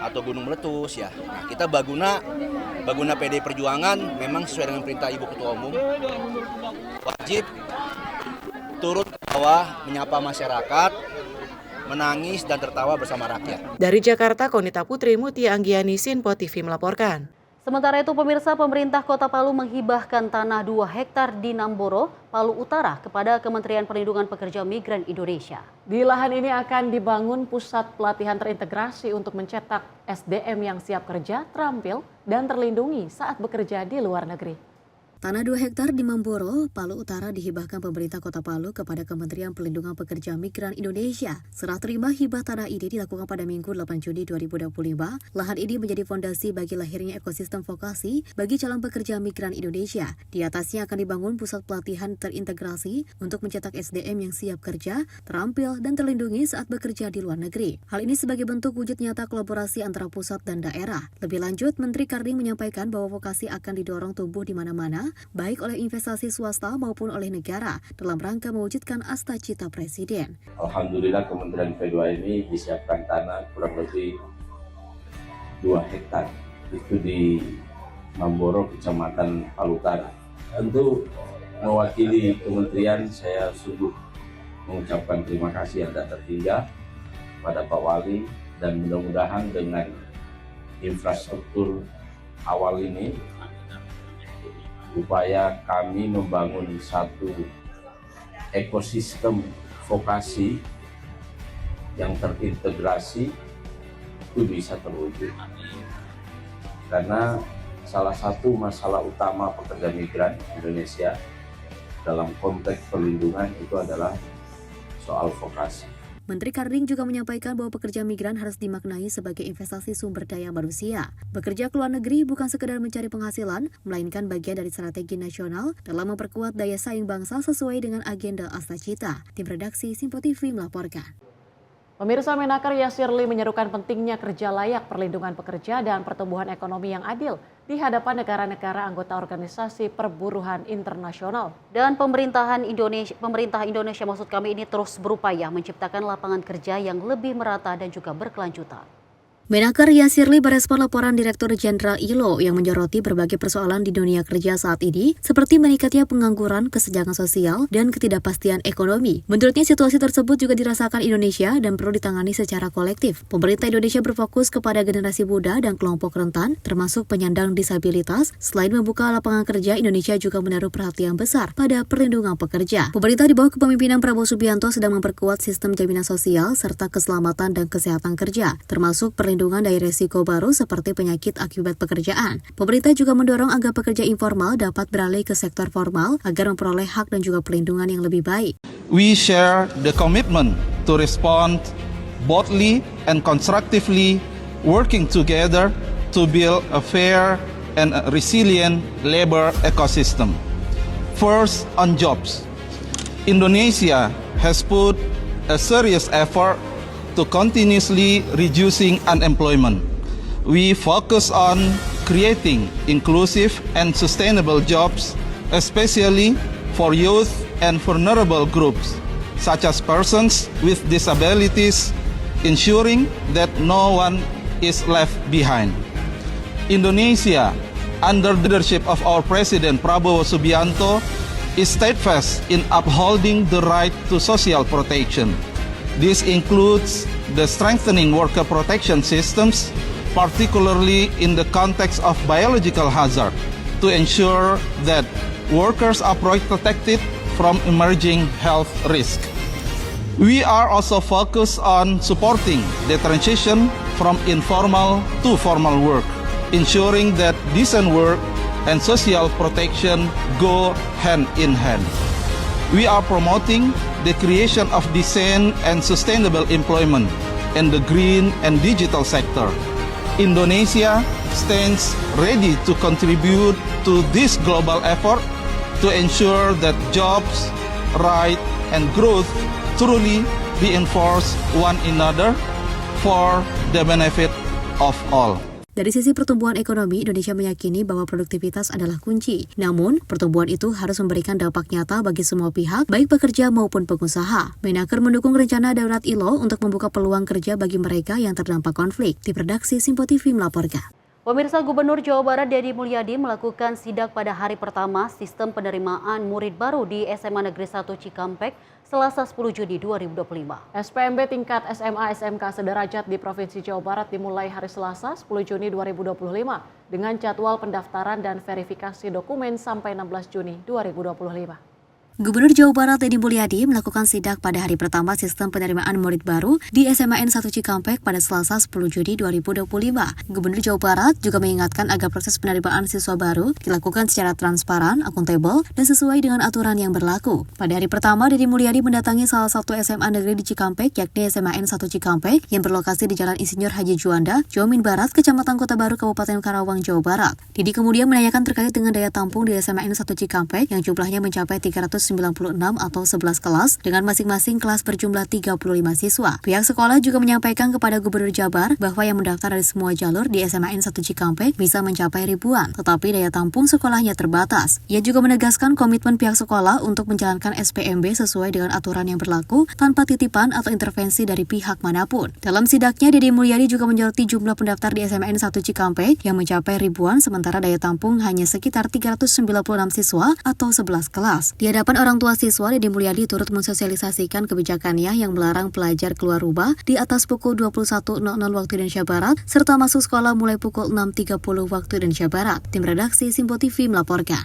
atau gunung meletus ya. Nah, kita Baguna PDI Perjuangan memang sesuai dengan perintah Ibu Ketua Umum wajib turun ke bawah menyapa masyarakat, menangis dan tertawa bersama rakyat. Dari Jakarta, Konita Putri Mutia Anggiani, Sinpo TV melaporkan. Sementara itu, pemirsa, pemerintah Kota Palu menghibahkan tanah 2 hektar di Namboro, Palu Utara kepada Kementerian Perlindungan Pekerja Migran Indonesia. Di lahan ini akan dibangun pusat pelatihan terintegrasi untuk mencetak SDM yang siap kerja, terampil, dan terlindungi saat bekerja di luar negeri. Tanah 2 hektar di Mamboro, Palu Utara dihibahkan pemerintah Kota Palu kepada Kementerian Perlindungan Pekerja Migran Indonesia. Serah terima hibah tanah ini dilakukan pada Minggu 8 Juni 2025. Lahan ini menjadi fondasi bagi lahirnya ekosistem vokasi bagi calon pekerja migran Indonesia. Di atasnya akan dibangun pusat pelatihan terintegrasi untuk mencetak SDM yang siap kerja, terampil, dan terlindungi saat bekerja di luar negeri. Hal ini sebagai bentuk wujud nyata kolaborasi antara pusat dan daerah. Lebih lanjut, Menteri Karding menyampaikan bahwa vokasi akan didorong tumbuh di mana-mana, baik oleh investasi swasta maupun oleh negara dalam rangka mewujudkan asta-cita Presiden. Alhamdulillah Kementerian P2 ini disiapkan tanah kurang lebih 2 hektar itu di Mamboro, Kecamatan Palu Utara. Tentu mewakili kementerian saya sungguh mengucapkan terima kasih yang tak terhingga pada Pak Wali, dan mudah-mudahan dengan infrastruktur awal ini upaya kami membangun satu ekosistem vokasi yang terintegrasi itu bisa terwujud. Karena salah satu masalah utama pekerja migran Indonesia dalam konteks perlindungan itu adalah soal vokasi. Menteri Karding juga menyampaikan bahwa pekerja migran harus dimaknai sebagai investasi sumber daya manusia. Bekerja ke luar negeri bukan sekedar mencari penghasilan, melainkan bagian dari strategi nasional dalam memperkuat daya saing bangsa sesuai dengan agenda Astacita. Tim redaksi Simpo TV melaporkan. Pemirsa, Menaker Yasirli menyerukan pentingnya kerja layak, perlindungan pekerja, dan pertumbuhan ekonomi yang adil di hadapan negara-negara anggota Organisasi Perburuhan Internasional. Dan pemerintah Indonesia maksud kami ini terus berupaya menciptakan lapangan kerja yang lebih merata dan juga berkelanjutan. Menaker Yasirli merespon laporan Direktur Jenderal ILO yang menyoroti berbagai persoalan di dunia kerja saat ini, seperti meningkatnya pengangguran, kesenjangan sosial, dan ketidakpastian ekonomi. Menurutnya, situasi tersebut juga dirasakan Indonesia dan perlu ditangani secara kolektif. Pemerintah Indonesia berfokus kepada generasi muda dan kelompok rentan, termasuk penyandang disabilitas. Selain membuka lapangan kerja, Indonesia juga menaruh perhatian besar pada perlindungan pekerja. Pemerintah di bawah kepemimpinan Prabowo Subianto sedang memperkuat sistem jaminan sosial serta keselamatan dan kesehatan kerja, termasuk perlindungan dari resiko baru seperti penyakit akibat pekerjaan. Pemerintah juga mendorong agar pekerja informal dapat beralih ke sektor formal agar memperoleh hak dan juga perlindungan yang lebih baik. We share the commitment to respond boldly and constructively, working together to build a fair and resilient labor ecosystem. First, on jobs. Indonesia has put a serious effort to continuously reducing unemployment. We focus on creating inclusive and sustainable jobs, especially for youth and vulnerable groups, such as persons with disabilities, ensuring that no one is left behind. Indonesia, under the leadership of our President Prabowo Subianto, is steadfast in upholding the right to social protection. This includes the strengthening worker protection systems, particularly in the context of biological hazard, to ensure that workers are protected from emerging health risks. We are also focused on supporting the transition from informal to formal work, ensuring that decent work and social protection go hand in hand. We are promoting the creation of decent and sustainable employment in the green and digital sector. Indonesia stands ready to contribute to this global effort to ensure that jobs, rights, and growth truly reinforce one another for the benefit of all. Dari sisi pertumbuhan ekonomi, Indonesia meyakini bahwa produktivitas adalah kunci. Namun, pertumbuhan itu harus memberikan dampak nyata bagi semua pihak, baik pekerja maupun pengusaha. Menaker mendukung rencana darurat ILO untuk membuka peluang kerja bagi mereka yang terdampak konflik. Tim redaksi Simpo TV melaporkan. Pemirsa, Gubernur Jawa Barat Deddy Mulyadi melakukan sidak pada hari pertama sistem penerimaan murid baru di SMA Negeri 1 Cikampek, Selasa 10 Juni 2025. SPMB tingkat SMA SMK sederajat di Provinsi Jawa Barat dimulai hari Selasa 10 Juni 2025 dengan jadwal pendaftaran dan verifikasi dokumen sampai 16 Juni 2025. Gubernur Jawa Barat Deddy Mulyadi melakukan sidak pada hari pertama sistem penerimaan murid baru di SMAN 1 Cikampek pada Selasa 10 Juni 2025. Gubernur Jawa Barat juga mengingatkan agar proses penerimaan siswa baru dilakukan secara transparan, akuntabel, dan sesuai dengan aturan yang berlaku. Pada hari pertama, Deddy Mulyadi mendatangi salah satu SMA negeri di Cikampek, yakni SMAN 1 Cikampek, yang berlokasi di Jalan Insinyur Haji Juanda, Jomin Barat, Kecamatan Kota Baru, Kabupaten Karawang, Jawa Barat. Deddy kemudian menanyakan terkait dengan daya tampung di SMAN 1 Cikampek yang jumlahnya mencapai 396 atau 11 kelas dengan masing-masing kelas berjumlah 35 siswa. Pihak sekolah juga menyampaikan kepada Gubernur Jabar bahwa yang mendaftar dari semua jalur di SMAN 1 Cikampek bisa mencapai ribuan, tetapi daya tampung sekolahnya terbatas. Ia juga menegaskan komitmen pihak sekolah untuk menjalankan SPMB sesuai dengan aturan yang berlaku tanpa titipan atau intervensi dari pihak manapun. Dalam sidaknya, Deddy Mulyadi juga menyoroti jumlah pendaftar di SMAN 1 Cikampek yang mencapai ribuan sementara daya tampung hanya sekitar 396 siswa atau 11 kelas. Di hadapan Depan orang tua siswa, Deddy Mulyadi turut mensosialisasikan kebijakannya yang melarang pelajar keluar rumah di atas pukul 21.00 waktu Indonesia Barat, serta masuk sekolah mulai pukul 6.30 waktu Indonesia Barat. Tim redaksi Simpo TV melaporkan.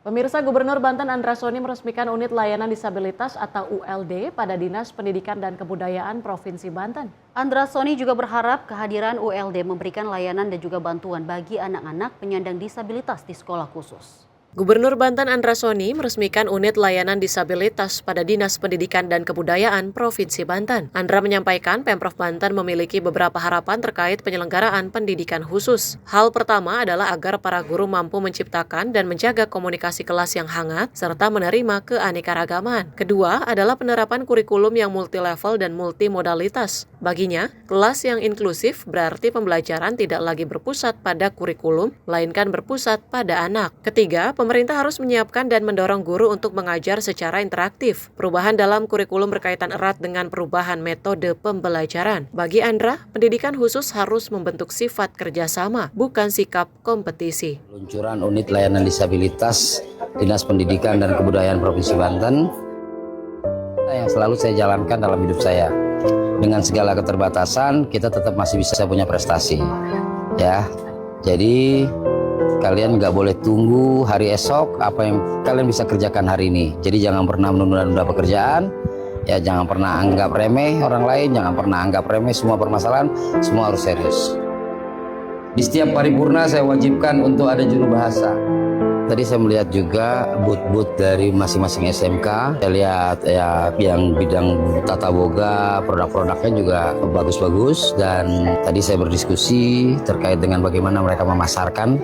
Pemirsa, Gubernur Banten Andra Soni meresmikan unit layanan disabilitas atau ULD pada Dinas Pendidikan dan Kebudayaan Provinsi Banten. Andra Soni juga berharap kehadiran ULD memberikan layanan dan juga bantuan bagi anak-anak penyandang disabilitas di sekolah khusus. Gubernur Banten Andra Soni meresmikan unit layanan disabilitas pada Dinas Pendidikan dan Kebudayaan Provinsi Banten. Andra menyampaikan Pemprov Banten memiliki beberapa harapan terkait penyelenggaraan pendidikan khusus. Hal pertama adalah agar para guru mampu menciptakan dan menjaga komunikasi kelas yang hangat serta menerima keanekaragaman. Kedua adalah penerapan kurikulum yang multilevel dan multimodalitas. Baginya, kelas yang inklusif berarti pembelajaran tidak lagi berpusat pada kurikulum, melainkan berpusat pada anak. Ketiga, pemerintah harus menyiapkan dan mendorong guru untuk mengajar secara interaktif. Perubahan dalam kurikulum berkaitan erat dengan perubahan metode pembelajaran. Bagi Andra, pendidikan khusus harus membentuk sifat kerjasama, bukan sikap kompetisi. Peluncuran unit layanan disabilitas Dinas Pendidikan dan Kebudayaan Provinsi Banten yang selalu saya jalankan dalam hidup saya. Dengan segala keterbatasan, kita tetap masih bisa punya prestasi. Ya, jadi kalian nggak boleh tunggu hari esok apa yang kalian bisa kerjakan hari ini. Jadi jangan pernah menunda-nunda pekerjaan, ya jangan pernah anggap remeh orang lain, jangan pernah anggap remeh semua permasalahan, semua harus serius. Di setiap paripurna saya wajibkan untuk ada juru bahasa. Tadi saya melihat juga booth-booth dari masing-masing SMK. Saya lihat ya yang bidang tata boga, produk-produknya juga bagus-bagus. Dan tadi saya berdiskusi terkait dengan bagaimana mereka memasarkan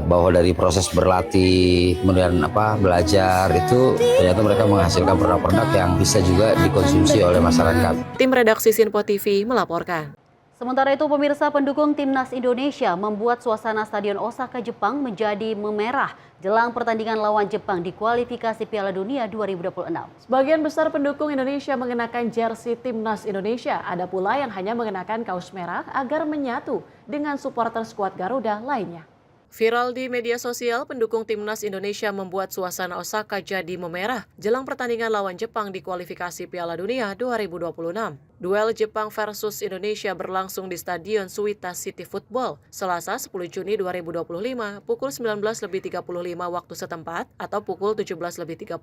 bahwa dari proses berlatih, kemudian belajar itu ternyata mereka menghasilkan produk-produk yang bisa juga dikonsumsi oleh masyarakat. Tim redaksi Simpo TV melaporkan. Sementara itu, pemirsa, pendukung Timnas Indonesia membuat suasana Stadion Osaka, Jepang menjadi memerah jelang pertandingan lawan Jepang di kualifikasi Piala Dunia 2026. Sebagian besar pendukung Indonesia mengenakan jersey Timnas Indonesia. Ada pula yang hanya mengenakan kaos merah agar menyatu dengan supporter skuad Garuda lainnya. Viral di media sosial, pendukung Timnas Indonesia membuat suasana Osaka jadi memerah jelang pertandingan lawan Jepang di kualifikasi Piala Dunia 2026. Duel Jepang versus Indonesia berlangsung di Stadion Suwita City Football, Selasa 10 Juni 2025 pukul 19.35 waktu setempat atau pukul 17.35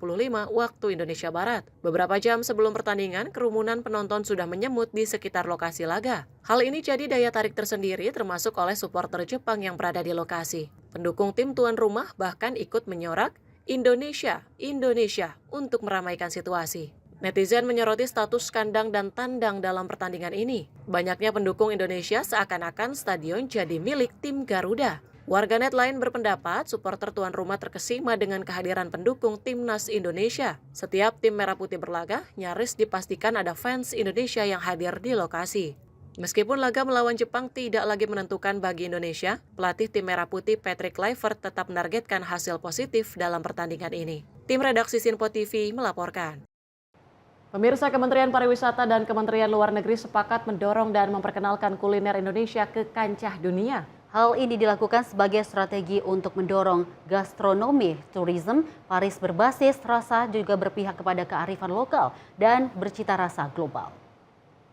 waktu Indonesia Barat. Beberapa jam sebelum pertandingan, kerumunan penonton sudah menyemut di sekitar lokasi laga. Hal ini jadi daya tarik tersendiri termasuk oleh supporter Jepang yang berada di lokasi. Pendukung tim tuan rumah bahkan ikut menyorak Indonesia, Indonesia untuk meramaikan situasi. Netizen menyoroti status kandang dan tandang dalam pertandingan ini. Banyaknya pendukung Indonesia seakan-akan stadion jadi milik tim Garuda. Warganet lain berpendapat supporter tuan rumah terkesima dengan kehadiran pendukung Timnas Indonesia. Setiap tim merah putih berlaga, nyaris dipastikan ada fans Indonesia yang hadir di lokasi. Meskipun laga melawan Jepang tidak lagi menentukan bagi Indonesia, pelatih tim merah putih Patrick Kluivert tetap menargetkan hasil positif dalam pertandingan ini. Tim redaksi Simpo TV melaporkan. Pemirsa, Kementerian Pariwisata dan Kementerian Luar Negeri sepakat mendorong dan memperkenalkan kuliner Indonesia ke kancah dunia. Hal ini dilakukan sebagai strategi untuk mendorong gastronomi tourism. Paris berbasis rasa juga berpihak kepada kearifan lokal dan bercita rasa global.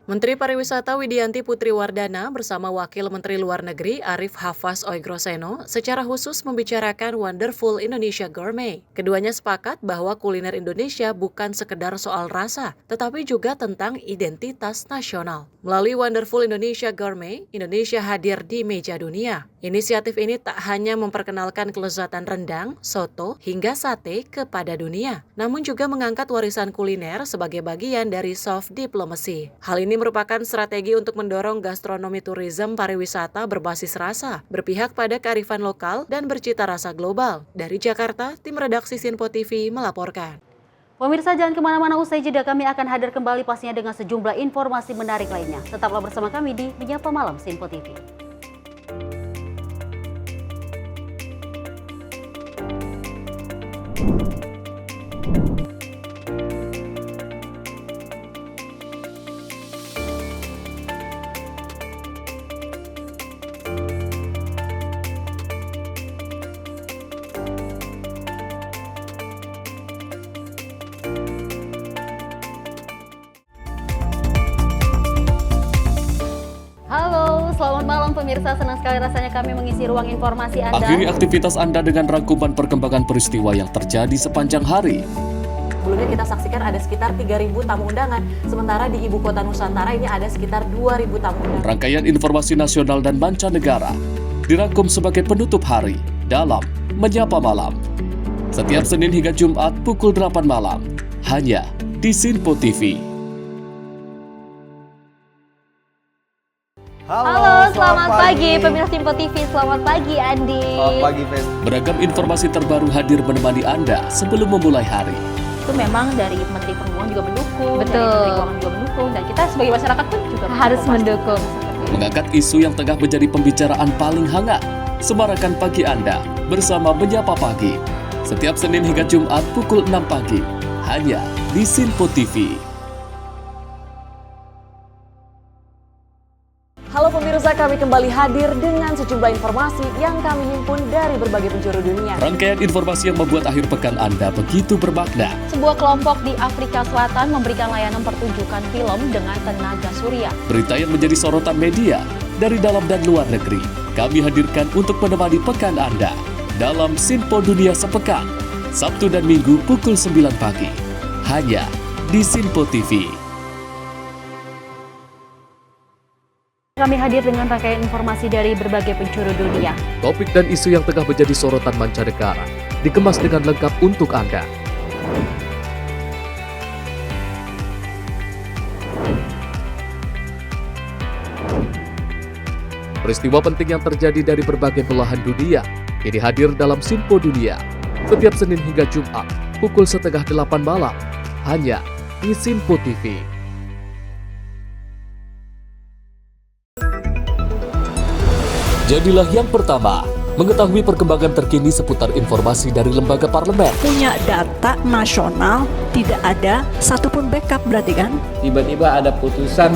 Menteri Pariwisata Widianti Putri Wardana bersama Wakil Menteri Luar Negeri Arif Hafaz Oigroseno secara khusus membicarakan Wonderful Indonesia Gourmet. Keduanya sepakat bahwa kuliner Indonesia bukan sekedar soal rasa, tetapi juga tentang identitas nasional. Melalui Wonderful Indonesia Gourmet, Indonesia hadir di meja dunia. Inisiatif ini tak hanya memperkenalkan kelezatan rendang, soto, hingga sate kepada dunia, namun juga mengangkat warisan kuliner sebagai bagian dari soft diplomacy. Hal ini merupakan strategi untuk mendorong gastronomi tourism pariwisata berbasis rasa, berpihak pada kearifan lokal dan bercita rasa global. Dari Jakarta, tim redaksi Simpo TV melaporkan. Pemirsa, jangan kemana-mana, usai jeda kami akan hadir kembali pastinya dengan sejumlah informasi menarik lainnya. Tetaplah bersama kami di Menyapa Malam Simpo TV. pemirsa, senang sekali rasanya kami mengisi ruang informasi Anda. Akhiri aktivitas Anda dengan rangkuman perkembangan peristiwa yang terjadi sepanjang hari. Sebelumnya kita saksikan ada sekitar 3.000 tamu undangan, sementara di Ibu Kota Nusantara ini ada sekitar 2.000 tamu undangan. Rangkaian informasi nasional dan mancanegara dirangkum sebagai penutup hari dalam Menyapa Malam. Setiap Senin hingga Jumat pukul 8 malam, hanya di Sinpo TV. Halo, selamat pagi pemirsa Sinpo TV. Selamat pagi Andi. Selamat pagi, Fen. Beragam informasi terbaru hadir menemani Anda sebelum memulai hari. Itu memang dari Menteri Perhubungan juga mendukung, Betul. dari Menteri Keuangan juga mendukung, dan kita sebagai masyarakat pun juga Harus mendukung. Mengangkat isu yang tengah menjadi pembicaraan paling hangat. Semarakan pagi Anda bersama Menyapa Pagi. Setiap Senin hingga Jumat pukul 6 pagi, hanya di Sinpo TV. Halo pemirsa, kami kembali hadir dengan sejumlah informasi yang kami himpun dari berbagai penjuru dunia. Rangkaian informasi yang membuat akhir pekan Anda begitu bermakna. Sebuah kelompok di Afrika Selatan memberikan layanan pertunjukan film dengan tenaga surya. Berita yang menjadi sorotan media dari dalam dan luar negeri, kami hadirkan untuk menemani pekan Anda dalam Sinpo Dunia Sepekan, Sabtu dan Minggu pukul 9 pagi, hanya di Sinpo TV. Kami hadir dengan rangkaian informasi dari berbagai penjuru dunia. Topik dan isu yang tengah menjadi sorotan mancanegara dikemas dengan lengkap untuk Anda. Peristiwa penting yang terjadi dari berbagai belahan dunia kini hadir dalam Sinpo Dunia. Setiap Senin hingga Jumat pukul 7:30 malam, hanya di Sinpo TV. Jadilah yang pertama mengetahui perkembangan terkini seputar informasi dari lembaga parlemen. Punya data nasional, tidak ada satupun backup berarti kan? Tiba-tiba ada putusan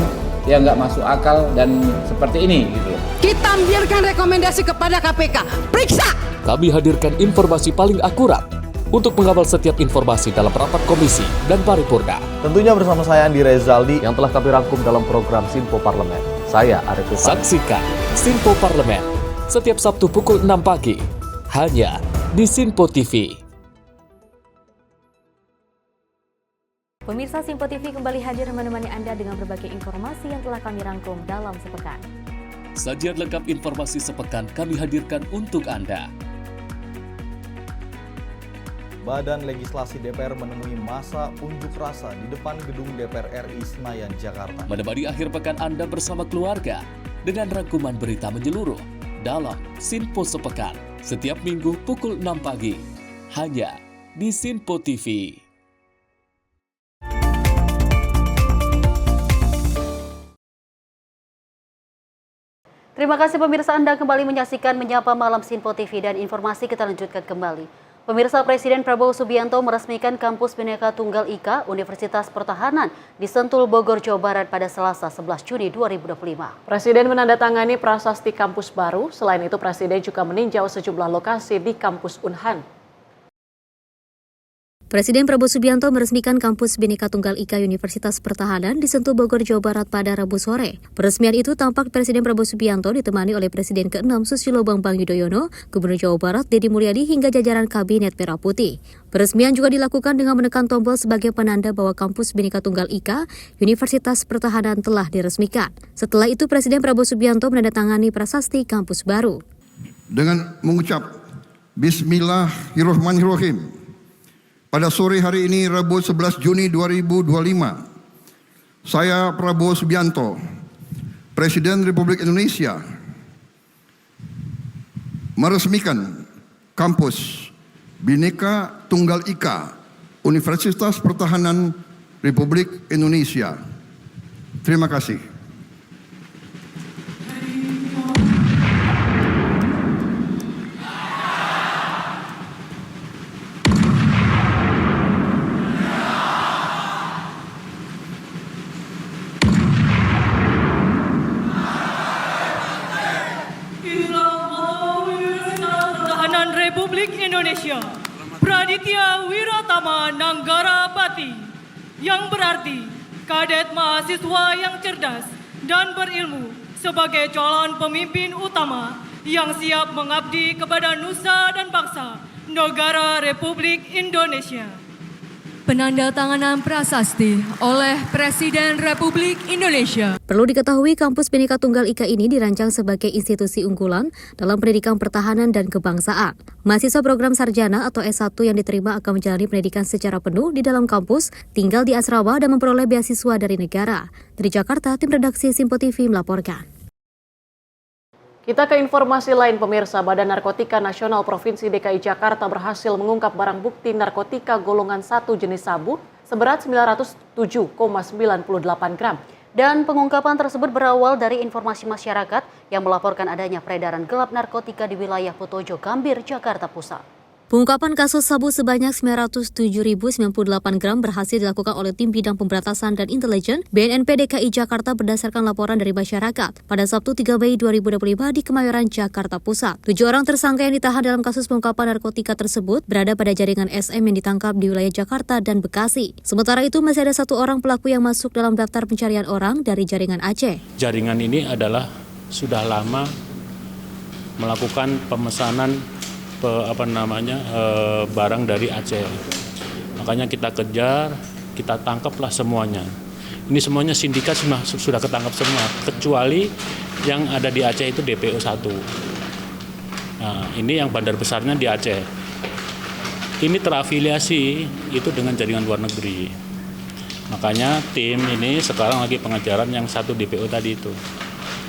yang nggak masuk akal dan seperti ini gitu. Kita biarkan rekomendasi kepada KPK. Periksa! Kami hadirkan informasi paling akurat untuk mengawal setiap informasi dalam rapat komisi dan paripurna. Tentunya bersama saya Andi Rezaldi yang telah kami rangkum dalam program Sinpo Parlemen. Saya Arif Rifani. Saksikan Sinpo Parlemen setiap Sabtu pukul 6 pagi, hanya di Sinpo TV. Pemirsa Sinpo TV kembali hadir menemani Anda dengan berbagai informasi yang telah kami rangkum dalam sepekan. Sajian lengkap informasi sepekan kami hadirkan untuk Anda. Badan Legislasi DPR menemui masa unjuk rasa di depan gedung DPR RI Senayan, Jakarta. Menemani akhir pekan Anda bersama keluarga dengan rangkuman berita menyeluruh dalam Sinpo Sepekan setiap minggu pukul 6 pagi, hanya di Sinpo TV. Terima kasih pemirsa, Anda kembali menyaksikan Menyapa Malam Sinpo TV, dan informasi kita lanjutkan kembali. Pemirsa, Presiden Prabowo Subianto meresmikan kampus Bhinneka Tunggal Ika Universitas Pertahanan di Sentul, Bogor, Jawa Barat pada Selasa 11 Juni 2025. Presiden menandatangani prasasti kampus baru. Selain itu, Presiden juga meninjau sejumlah lokasi di kampus Unhan. Presiden Prabowo Subianto meresmikan kampus Bhinneka Tunggal Ika Universitas Pertahanan di Sentul, Bogor, Jawa Barat pada Rabu sore. Peresmian itu tampak Presiden Prabowo Subianto ditemani oleh Presiden ke-6 Susilo Bambang Yudhoyono, Gubernur Jawa Barat Deddy Mulyadi hingga jajaran Kabinet Merah Putih. Peresmian juga dilakukan dengan menekan tombol sebagai penanda bahwa kampus Bhinneka Tunggal Ika Universitas Pertahanan telah diresmikan. Setelah itu Presiden Prabowo Subianto menandatangani prasasti kampus baru. Dengan mengucap Bismillahirrahmanirrahim. Pada sore hari ini, Rabu 11 Juni 2025, saya Prabowo Subianto, Presiden Republik Indonesia, meresmikan kampus Bhinneka Tunggal Ika Universitas Pertahanan Republik Indonesia. Terima kasih. Republik Indonesia, Praditya Wiratama Nanggara Pati, yang berarti kadet mahasiswa yang cerdas dan berilmu sebagai calon pemimpin utama yang siap mengabdi kepada nusa dan bangsa negara Republik Indonesia. Penandatanganan prasasti oleh Presiden Republik Indonesia. Perlu diketahui, kampus Bhinneka Tunggal Ika ini dirancang sebagai institusi unggulan dalam pendidikan pertahanan dan kebangsaan. Mahasiswa program sarjana atau S1 yang diterima akan menjalani pendidikan secara penuh di dalam kampus, tinggal di asrama dan memperoleh beasiswa dari negara. Dari Jakarta, tim redaksi Simpo TV melaporkan. Kita ke informasi lain, pemirsa. Badan Narkotika Nasional Provinsi DKI Jakarta berhasil mengungkap barang bukti narkotika golongan 1 jenis sabu seberat 907,98 gram. Dan pengungkapan tersebut berawal dari informasi masyarakat yang melaporkan adanya peredaran gelap narkotika di wilayah Potojo Gambir, Jakarta Pusat. Pengungkapan kasus sabu sebanyak 907.098 gram berhasil dilakukan oleh Tim Bidang Pemberantasan dan Intelijen BNNP DKI Jakarta berdasarkan laporan dari masyarakat pada Sabtu 3 Mei 2025 di Kemayoran, Jakarta Pusat. 7 orang tersangka yang ditahan dalam kasus pengungkapan narkotika tersebut berada pada jaringan SM yang ditangkap di wilayah Jakarta dan Bekasi. Sementara itu masih ada 1 orang pelaku yang masuk dalam daftar pencarian orang dari jaringan Aceh. Jaringan ini adalah sudah lama melakukan pemesanan barang dari Aceh. Makanya kita kejar, kita tangkaplah semuanya. Ini semuanya sindikat sudah ketangkap semua, kecuali yang ada di Aceh itu DPO 1. Nah, ini yang bandar besarnya di Aceh. Ini terafiliasi itu dengan jaringan luar negeri. Makanya tim ini sekarang lagi pengejaran yang 1 DPO tadi itu.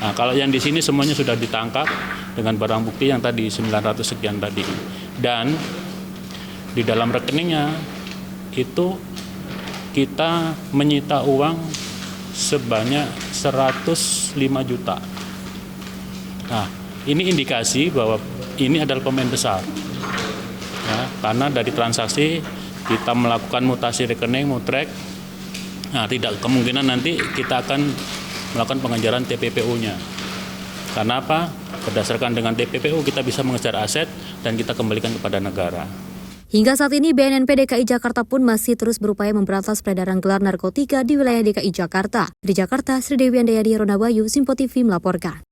Nah, kalau yang di sini semuanya sudah ditangkap dengan barang bukti yang tadi 900 sekian tadi. Dan di dalam rekeningnya itu kita menyita uang sebanyak 105 juta. Nah, ini indikasi bahwa ini adalah pemain besar. Ya, karena dari transaksi kita melakukan mutasi rekening, mutrek. Nah, tidak kemungkinan nanti kita akan melakukan pengejaran TPPU-nya. Karena apa? Berdasarkan dengan TPPU kita bisa mengejar aset dan kita kembalikan kepada negara. Hingga saat ini BNNP DKI Jakarta pun masih terus berupaya memberantas peredaran gelar narkotika di wilayah DKI Jakarta. Di Jakarta, Sri Dewi Andayadi, Ronabayu, Simpo TV melaporkan.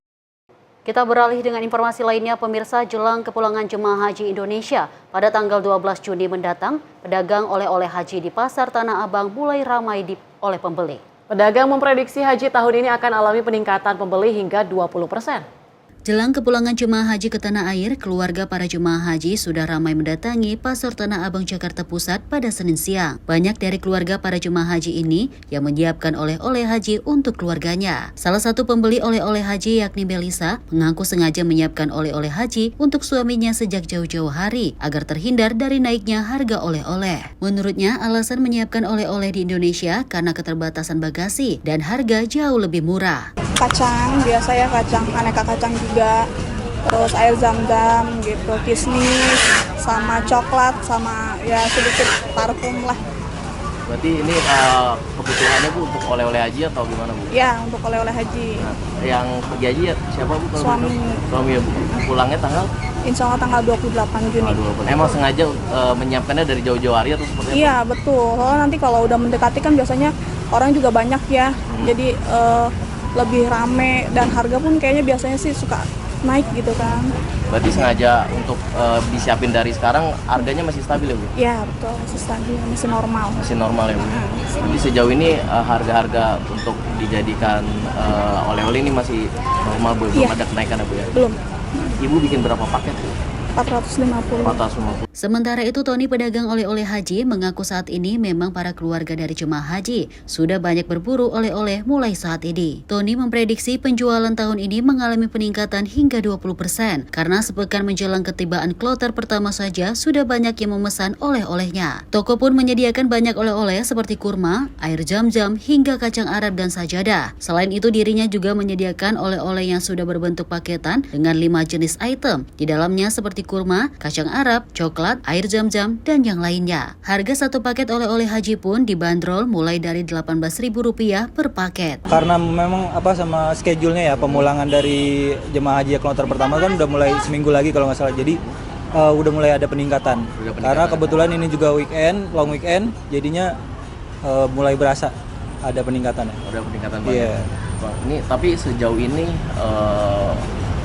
Kita beralih dengan informasi lainnya, pemirsa. Jelang kepulangan jemaah haji Indonesia pada tanggal 12 Juni mendatang, pedagang oleh-oleh haji di Pasar Tanah Abang mulai ramai oleh pembeli. Pedagang memprediksi haji tahun ini akan alami peningkatan pembeli hingga 20%. Jelang kepulangan jemaah haji ke tanah air, keluarga para jemaah haji sudah ramai mendatangi Pasar Tanah Abang, Jakarta Pusat pada Senin siang. Banyak dari keluarga para jemaah haji ini yang menyiapkan oleh-oleh haji untuk keluarganya. Salah satu pembeli oleh-oleh haji yakni Melisa mengaku sengaja menyiapkan oleh-oleh haji untuk suaminya sejak jauh-jauh hari agar terhindar dari naiknya harga oleh-oleh. Menurutnya, alasan menyiapkan oleh-oleh di Indonesia karena keterbatasan bagasi dan harga jauh lebih murah. Kacang, biasa ya kacang, aneka kacang juga, terus air zam-zam gitu, kismis, sama coklat, sama ya sedikit parfum lah. Berarti ini kebutuhannya Bu untuk oleh-oleh haji atau gimana Bu? Ya, untuk oleh-oleh haji. Nah, yang pergi haji ya siapa Bu? Suami. Suami ya Bu. Pulangnya tanggal? Insya Allah tanggal 28 Juni. Emang sengaja menyiapkannya dari jauh-jauh hari atau seperti apa? Iya, betul. Soalnya nanti kalau udah mendekati kan biasanya orang juga banyak ya, jadi lebih rame dan harga pun kayaknya biasanya sih suka naik gitu kan. Berarti sengaja untuk disiapin dari sekarang, harganya masih stabil ya Bu? Iya betul, masih stabil, masih normal. Masih normal ya Bu? Jadi sejauh ini harga-harga untuk dijadikan oleh-oleh ini masih normal Bu? Belum ada kenaikan ya Bu ya? Belum. Ibu bikin berapa paket Bu? 450. Sementara itu, Tony pedagang oleh-oleh haji mengaku saat ini memang para keluarga dari jemaah haji sudah banyak berburu oleh-oleh mulai saat ini. Tony memprediksi penjualan tahun ini mengalami peningkatan hingga 20% karena sepekan menjelang ketibaan kloter pertama saja sudah banyak yang memesan oleh-olehnya. Toko pun menyediakan banyak oleh-oleh seperti kurma, air zam-zam, hingga kacang Arab dan sajadah. Selain itu, dirinya juga menyediakan oleh-oleh yang sudah berbentuk paketan dengan 5 jenis item. Di dalamnya seperti kurma, kacang Arab, coklat, air zam-zam, dan yang lainnya. Harga satu paket oleh-oleh haji pun dibanderol mulai dari Rp18.000 per paket. Karena memang sama schedule-nya ya, pemulangan dari jemaah haji kloter pertama kan udah mulai seminggu lagi kalau nggak salah. Jadi udah mulai ada peningkatan. Karena kebetulan ini juga weekend, long weekend, jadinya mulai berasa ada peningkatan ya. Ada peningkatan banyak. Iya. Bang, ini tapi sejauh ini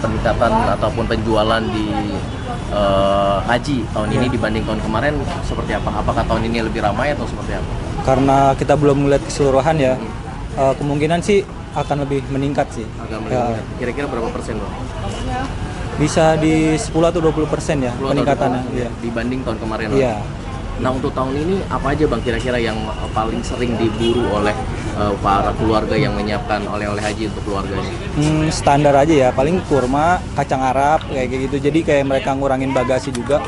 peningkatan ataupun penjualan di haji tahun ini dibanding tahun kemarin seperti apa? Apakah tahun ini lebih ramai atau seperti apa? Karena kita belum melihat keseluruhan ya, kemungkinan sih akan lebih meningkat sih. Kira-kira berapa persen, Bang? Bisa di 10 atau 20% ya peningkatannya. Ya, dibanding tahun kemarin. Iya. Nah untuk tahun ini apa aja Bang kira-kira yang paling sering diburu oleh para keluarga yang menyiapkan oleh-oleh haji untuk keluarganya? Standar aja ya, paling kurma, kacang Arab kayak gitu. Jadi kayak mereka ngurangin bagasi juga.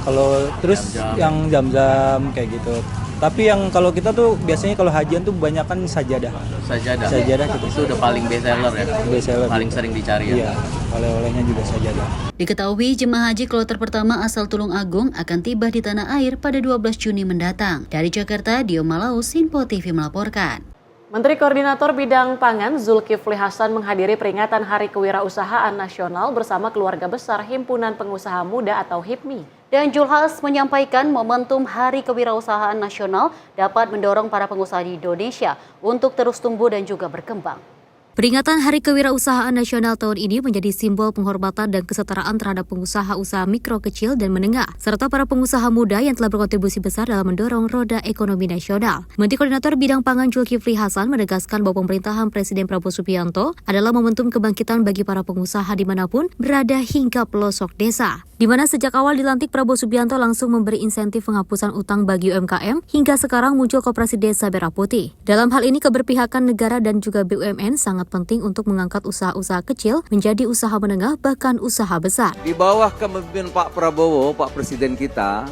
Kalau terus yang jam-jam kayak gitu. Tapi yang kalau kita tuh biasanya kalau hajian tuh kebanyakan sajadah. Sajadah gitu. Itu udah paling best seller ya? Best seller. Paling sering dicari ya? Iya, oleh-olehnya juga sajadah. Diketahui jemaah haji kloter pertama asal Tulung Agung akan tiba di tanah air pada 12 Juni mendatang. Dari Jakarta, Dio Malau, Sinpo TV melaporkan. Menteri Koordinator Bidang Pangan Zulkifli Hasan menghadiri peringatan Hari Kewirausahaan Nasional bersama keluarga besar Himpunan Pengusaha Muda atau HIPMI. Dan Julhas menyampaikan momentum Hari Kewirausahaan Nasional dapat mendorong para pengusaha di Indonesia untuk terus tumbuh dan juga berkembang. Peringatan Hari Kewirausahaan Nasional tahun ini menjadi simbol penghormatan dan kesetaraan terhadap pengusaha usaha mikro, kecil, dan menengah, serta para pengusaha muda yang telah berkontribusi besar dalam mendorong roda ekonomi nasional. Menteri Koordinator Bidang Pangan Zulkifli Hasan menegaskan bahwa pemerintahan Presiden Prabowo Subianto adalah momentum kebangkitan bagi para pengusaha dimanapun berada hingga pelosok desa. Di mana sejak awal dilantik Prabowo Subianto langsung memberi insentif penghapusan utang bagi UMKM, hingga sekarang muncul Koperasi Desa Merah Putih. Dalam hal ini keberpihakan negara dan juga BUMN sangat penting untuk mengangkat usaha-usaha kecil menjadi usaha menengah bahkan usaha besar. Di bawah kepemimpinan Pak Prabowo, Pak Presiden kita,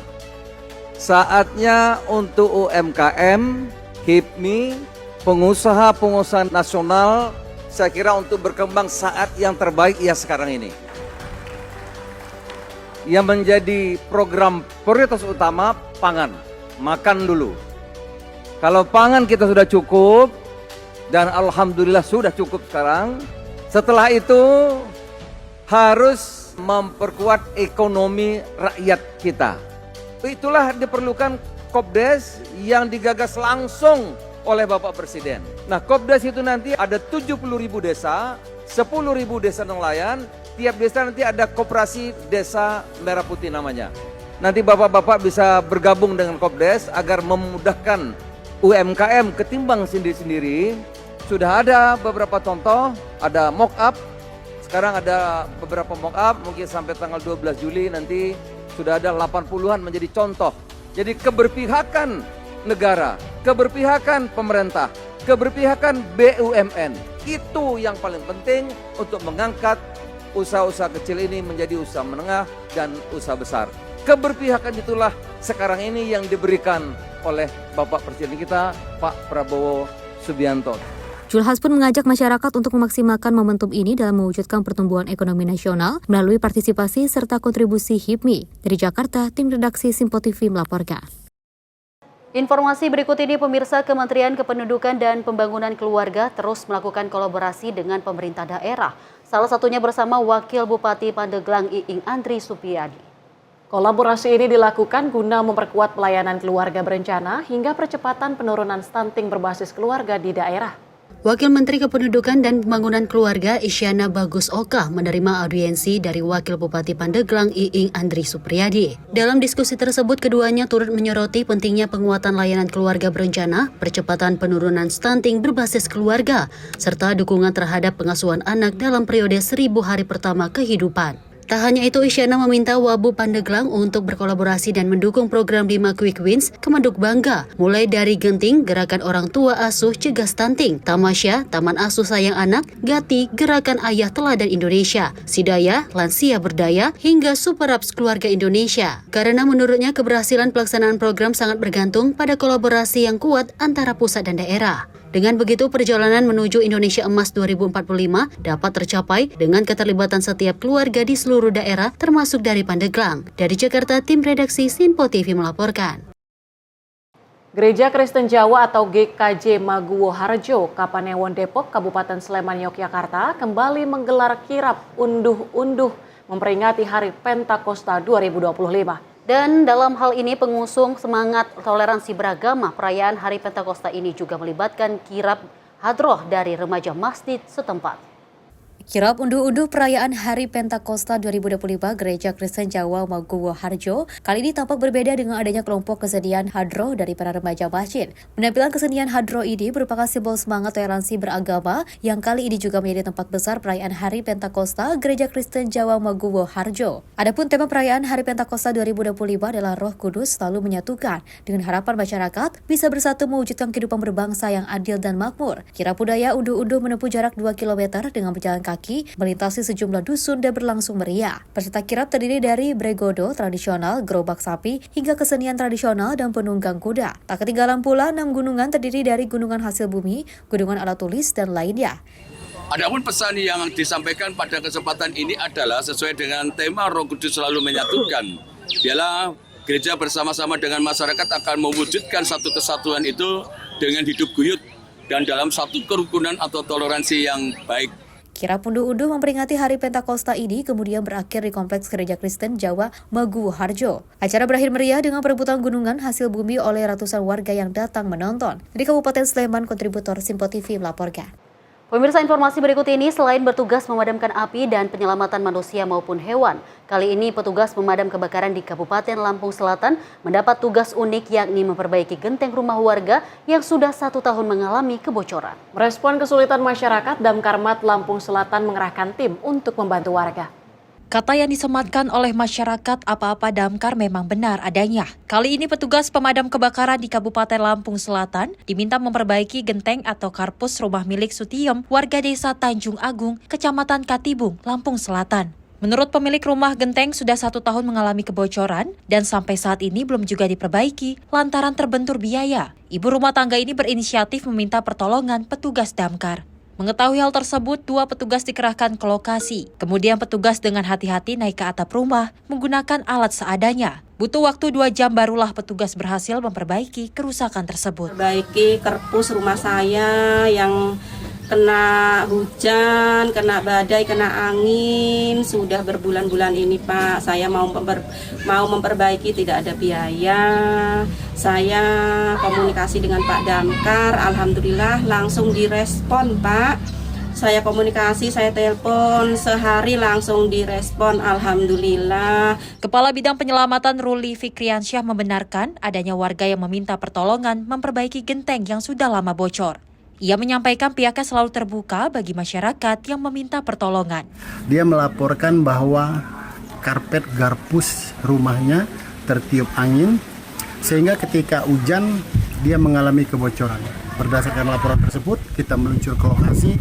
saatnya untuk UMKM, HIPMI, pengusaha-pengusaha nasional, saya kira untuk berkembang saat yang terbaik ya sekarang ini. Yang menjadi program prioritas utama pangan, makan dulu. Kalau pangan kita sudah cukup, dan alhamdulillah sudah cukup sekarang, setelah itu harus memperkuat ekonomi rakyat kita. Itulah diperlukan Kopdes yang digagas langsung oleh Bapak Presiden. Nah, Kopdes itu nanti ada 70.000 desa, 10.000 desa nelayan. Tiap desa nanti ada Koperasi Desa Merah Putih namanya. Nanti bapak-bapak bisa bergabung dengan Kopdes agar memudahkan UMKM ketimbang sendiri-sendiri. Sudah ada beberapa contoh, ada mock up. Sekarang ada beberapa mock up, mungkin sampai tanggal 12 Juli nanti sudah ada 80-an menjadi contoh. Jadi keberpihakan negara, keberpihakan pemerintah, keberpihakan BUMN. Itu yang paling penting untuk mengangkat usaha-usaha kecil ini menjadi usaha menengah dan usaha besar. Keberpihakan itulah sekarang ini yang diberikan oleh Bapak Presiden kita, Pak Prabowo Subianto. Julhas pun mengajak masyarakat untuk memaksimalkan momentum ini dalam mewujudkan pertumbuhan ekonomi nasional melalui partisipasi serta kontribusi HIPMI. Dari Jakarta, tim redaksi Sinpo TV melaporkan. Informasi berikut ini pemirsa, Kementerian Kependudukan dan Pembangunan Keluarga terus melakukan kolaborasi dengan pemerintah daerah. Salah satunya bersama Wakil Bupati Pandeglang Iing Andri Supriyadi. Kolaborasi ini dilakukan guna memperkuat pelayanan keluarga berencana hingga percepatan penurunan stunting berbasis keluarga di daerah. Wakil Menteri Kependudukan dan Pembangunan Keluarga Isyana Bagus Oka menerima audiensi dari Wakil Bupati Pandeglang Iing Andri Supriyadi. Dalam diskusi tersebut, keduanya turut menyoroti pentingnya penguatan layanan keluarga berencana, percepatan penurunan stunting berbasis keluarga, serta dukungan terhadap pengasuhan anak dalam periode 1000 hari pertama kehidupan. Tak hanya itu, Isyana meminta Wabu Pandeglang untuk berkolaborasi dan mendukung program 5 Quick Wins Kemenduk Bangga, mulai dari Genting, Gerakan Orang Tua Asuh Cegah Stunting, Tamasya, Taman Asuh Sayang Anak, Gati, Gerakan Ayah Teladan Indonesia, Sidaya, Lansia Berdaya, hingga Super Apps Keluarga Indonesia. Karena menurutnya keberhasilan pelaksanaan program sangat bergantung pada kolaborasi yang kuat antara pusat dan daerah. Dengan begitu, perjalanan menuju Indonesia Emas 2045 dapat tercapai dengan keterlibatan setiap keluarga di seluruh daerah, termasuk dari Pandeglang. Dari Jakarta, tim redaksi Sinpo TV melaporkan. Gereja Kristen Jawa atau GKJ Maguwo Harjo, Kapanewon Depok, Kabupaten Sleman, Yogyakarta kembali menggelar kirap unduh-unduh memperingati Hari Pentakosta 2025. Dan dalam hal ini pengusung semangat toleransi beragama, perayaan Hari Pentakosta ini juga melibatkan kirap hadroh dari remaja masjid setempat. Kirap unduh-unduh perayaan Hari Pentakosta 2025 Gereja Kristen Jawa Maguwo Harjo kali ini tampak berbeda dengan adanya kelompok kesenian hadroh dari para remaja masjid. Penampilan kesenian hadroh ini merupakan simbol semangat toleransi beragama yang kali ini juga menjadi tempat besar perayaan Hari Pentakosta Gereja Kristen Jawa Maguwo Harjo. Adapun tema perayaan Hari Pentakosta 2025 adalah Roh Kudus selalu menyatukan dengan harapan masyarakat bisa bersatu mewujudkan kehidupan berbangsa yang adil dan makmur. Kirap budaya unduh-unduh menempuh jarak 2 km dengan berjalan kaki, melintasi sejumlah dusun dan berlangsung meriah. Peserta kirap terdiri dari bregodo tradisional, gerobak sapi, hingga kesenian tradisional dan penunggang kuda. Tak ketinggalan pula 6 gunungan terdiri dari gunungan hasil bumi, gunungan alat tulis, dan lainnya. Adapun pesan yang disampaikan pada kesempatan ini adalah sesuai dengan tema Roh Kudus selalu menyatukan. Ialah gereja bersama-sama dengan masyarakat akan mewujudkan satu kesatuan itu dengan hidup guyup dan dalam satu kerukunan atau toleransi yang baik. Kirap unduh-unduh memperingati Hari Pentakosta ini kemudian berakhir di Kompleks Gereja Kristen Jawa Maguwo Harjo. Acara berakhir meriah dengan perebutan gunungan hasil bumi oleh ratusan warga yang datang menonton. Dari Kabupaten Sleman, kontributor Simpo TV melaporkan. Pemirsa, informasi berikut ini selain bertugas memadamkan api dan penyelamatan manusia maupun hewan, kali ini petugas pemadam kebakaran di Kabupaten Lampung Selatan mendapat tugas unik yakni memperbaiki genteng rumah warga yang sudah 1 tahun mengalami kebocoran. Merespon kesulitan masyarakat, Damkar Mat Lampung Selatan mengerahkan tim untuk membantu warga. Kata yang disematkan oleh masyarakat apa-apa damkar memang benar adanya. Kali ini petugas pemadam kebakaran di Kabupaten Lampung Selatan diminta memperbaiki genteng atau karpus rumah milik Sutiem, warga desa Tanjung Agung, Kecamatan Katibung, Lampung Selatan. Menurut pemilik rumah, genteng sudah 1 tahun mengalami kebocoran dan sampai saat ini belum juga diperbaiki lantaran terbentur biaya. Ibu rumah tangga ini berinisiatif meminta pertolongan petugas damkar. Mengetahui hal tersebut, 2 petugas dikerahkan ke lokasi. Kemudian petugas dengan hati-hati naik ke atap rumah menggunakan alat seadanya. Butuh waktu 2 jam barulah petugas berhasil memperbaiki kerusakan tersebut. Perbaiki karpus rumah saya yang kena hujan, kena badai, kena angin. Sudah berbulan-bulan ini Pak, saya mau memperbaiki, tidak ada biaya. Saya komunikasi dengan Pak Damkar, alhamdulillah langsung direspon Pak. Saya komunikasi, saya telepon, sehari langsung direspon, alhamdulillah. Kepala Bidang Penyelamatan Ruli Fikriansyah membenarkan adanya warga yang meminta pertolongan memperbaiki genteng yang sudah lama bocor. Ia menyampaikan pihaknya selalu terbuka bagi masyarakat yang meminta pertolongan. Dia melaporkan bahwa karpet garpus rumahnya tertiup angin, sehingga ketika hujan dia mengalami kebocoran. Berdasarkan laporan tersebut, kita meluncur ke lokasi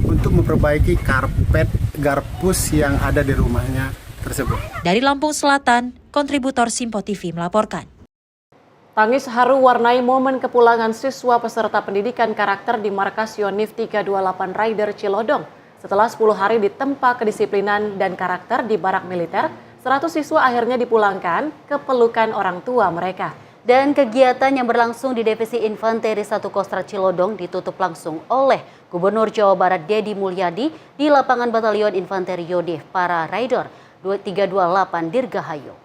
untuk memperbaiki karpet garpus yang ada di rumahnya tersebut. Dari Lampung Selatan, kontributor Simpo TV melaporkan. Tangis haru warnai momen kepulangan siswa peserta pendidikan karakter di markas Yonif 328 Rider Cilodong. Setelah 10 hari ditempa kedisiplinan dan karakter di barak militer, 100 siswa akhirnya dipulangkan ke pelukan orang tua mereka. Dan kegiatan yang berlangsung di Divisi Infanteri 1 Kostrat Cilodong ditutup langsung oleh Gubernur Jawa Barat Deddy Mulyadi di lapangan Batalion Infanteri Yonif para Rider 328 Dirgahayu.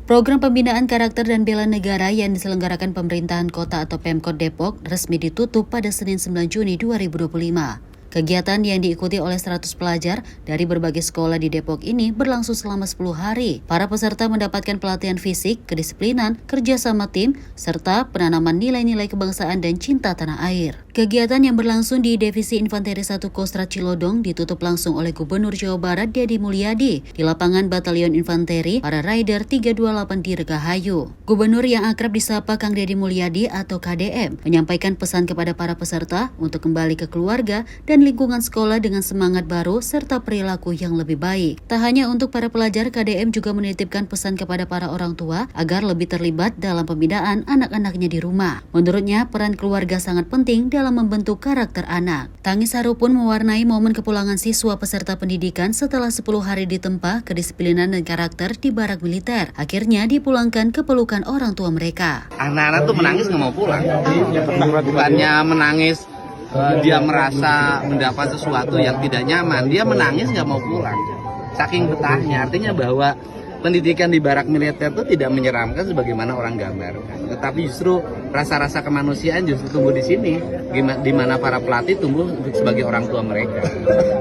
Program pembinaan karakter dan bela negara yang diselenggarakan pemerintahan kota atau Pemkot Depok resmi ditutup pada Senin 9 Juni 2025. Kegiatan yang diikuti oleh 100 pelajar dari berbagai sekolah di Depok ini berlangsung selama 10 hari. Para peserta mendapatkan pelatihan fisik, kedisiplinan, kerja sama tim, serta penanaman nilai-nilai kebangsaan dan cinta tanah air. Kegiatan yang berlangsung di Divisi Infanteri 1 Kostrat Cilodong ditutup langsung oleh Gubernur Jawa Barat Deddy Mulyadi di lapangan Batalion Infanteri para Rider 328 Dirgahayu. Gubernur yang akrab disapa Kang Deddy Mulyadi atau KDM menyampaikan pesan kepada para peserta untuk kembali ke keluarga dan lingkungan sekolah dengan semangat baru serta perilaku yang lebih baik. Tak hanya untuk para pelajar, KDM juga menitipkan pesan kepada para orang tua agar lebih terlibat dalam pembinaan anak-anaknya di rumah. Menurutnya, peran keluarga sangat penting dalam membentuk karakter anak. Tangis haru pun mewarnai momen kepulangan siswa peserta pendidikan setelah 10 hari ditempa kedisiplinan dan karakter di barak militer. Akhirnya dipulangkan ke pelukan orang tua mereka. Anak-anak tuh menangis nggak mau pulang. Bukannya menangis dia merasa mendapat sesuatu yang tidak nyaman, dia menangis nggak mau pulang. Saking betahnya, artinya bahwa pendidikan di barak militer itu tidak menyeramkan sebagaimana orang gambarkan, tetapi justru rasa-rasa kemanusiaan justru tumbuh di sini, di mana para pelatih tumbuh sebagai orang tua mereka,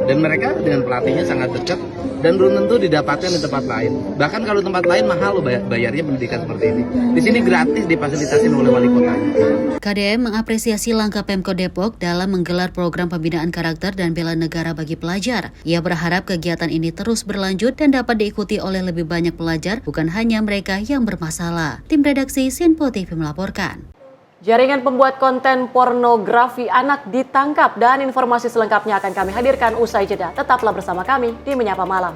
dan mereka dengan pelatihnya sangat dekat dan belum tentu didapatkan di tempat lain. Bahkan kalau tempat lain mahal bayarnya pendidikan seperti ini. Di sini gratis difasilitasi oleh wali kota. KDM mengapresiasi langkah Pemkot Depok dalam menggelar program pembinaan karakter dan bela negara bagi pelajar. Ia berharap kegiatan ini terus berlanjut dan dapat diikuti oleh lebih banyak pelajar, bukan hanya mereka yang bermasalah. Tim redaksi Sinpo TV melaporkan. Jaringan pembuat konten pornografi anak ditangkap dan informasi selengkapnya akan kami hadirkan usai jeda. Tetaplah bersama kami di Menyapa Malam.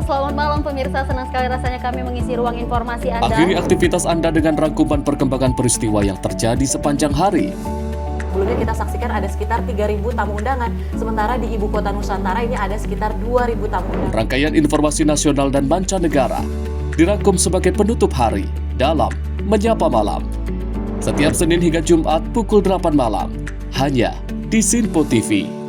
Selamat malam pemirsa, senang sekali rasanya kami mengisi ruang informasi Anda. Akhiri aktivitas Anda dengan rangkuman perkembangan peristiwa yang terjadi sepanjang hari. Sebelumnya kita saksikan ada sekitar 3.000 tamu undangan, sementara di Ibu Kota Nusantara ini ada sekitar 2.000 tamu undangan. Rangkaian informasi nasional dan mancanegara dirangkum sebagai penutup hari dalam Menyapa Malam. Setiap Senin hingga Jumat pukul 8 malam, hanya di Sinpo TV.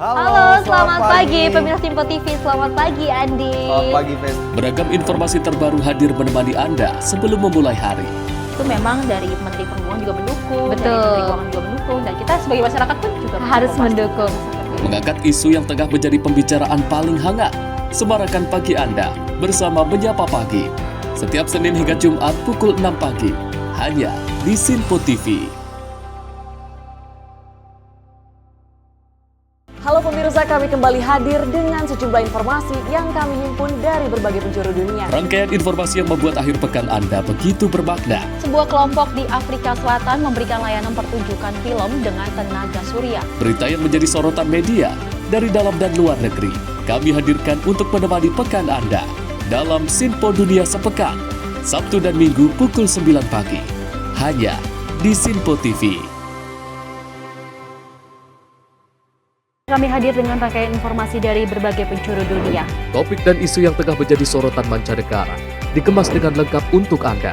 Halo, selamat pagi pemirsa Sinpo TV. Selamat pagi Andi. Selamat pagi Fes. Beragam informasi terbaru hadir menemani Anda sebelum memulai hari. Itu memang dari Menteri Perhubungan juga mendukung, dari Menteri Keuangan juga mendukung, dan kita sebagai masyarakat pun juga harus mendukung. Mengangkat isu yang tengah menjadi pembicaraan paling hangat. Semarakan pagi Anda bersama Menyapa Pagi. Setiap Senin hingga Jumat pukul 6 pagi, hanya di Sinpo TV. Halo pemirsa, kami kembali hadir dengan sejumlah informasi yang kami himpun dari berbagai penjuru dunia. Rangkaian informasi yang membuat akhir pekan Anda begitu bermakna. Sebuah kelompok di Afrika Selatan memberikan layanan pertunjukan film dengan tenaga surya. Berita yang menjadi sorotan media dari dalam dan luar negeri, kami hadirkan untuk menemani pekan Anda dalam Sinpo Dunia Sepekan, Sabtu dan Minggu pukul 9 pagi, hanya di Sinpo TV. Kami hadir dengan rangkaian informasi dari berbagai penjuru dunia. Topik dan isu yang tengah menjadi sorotan mancanegara dikemas dengan lengkap untuk Anda.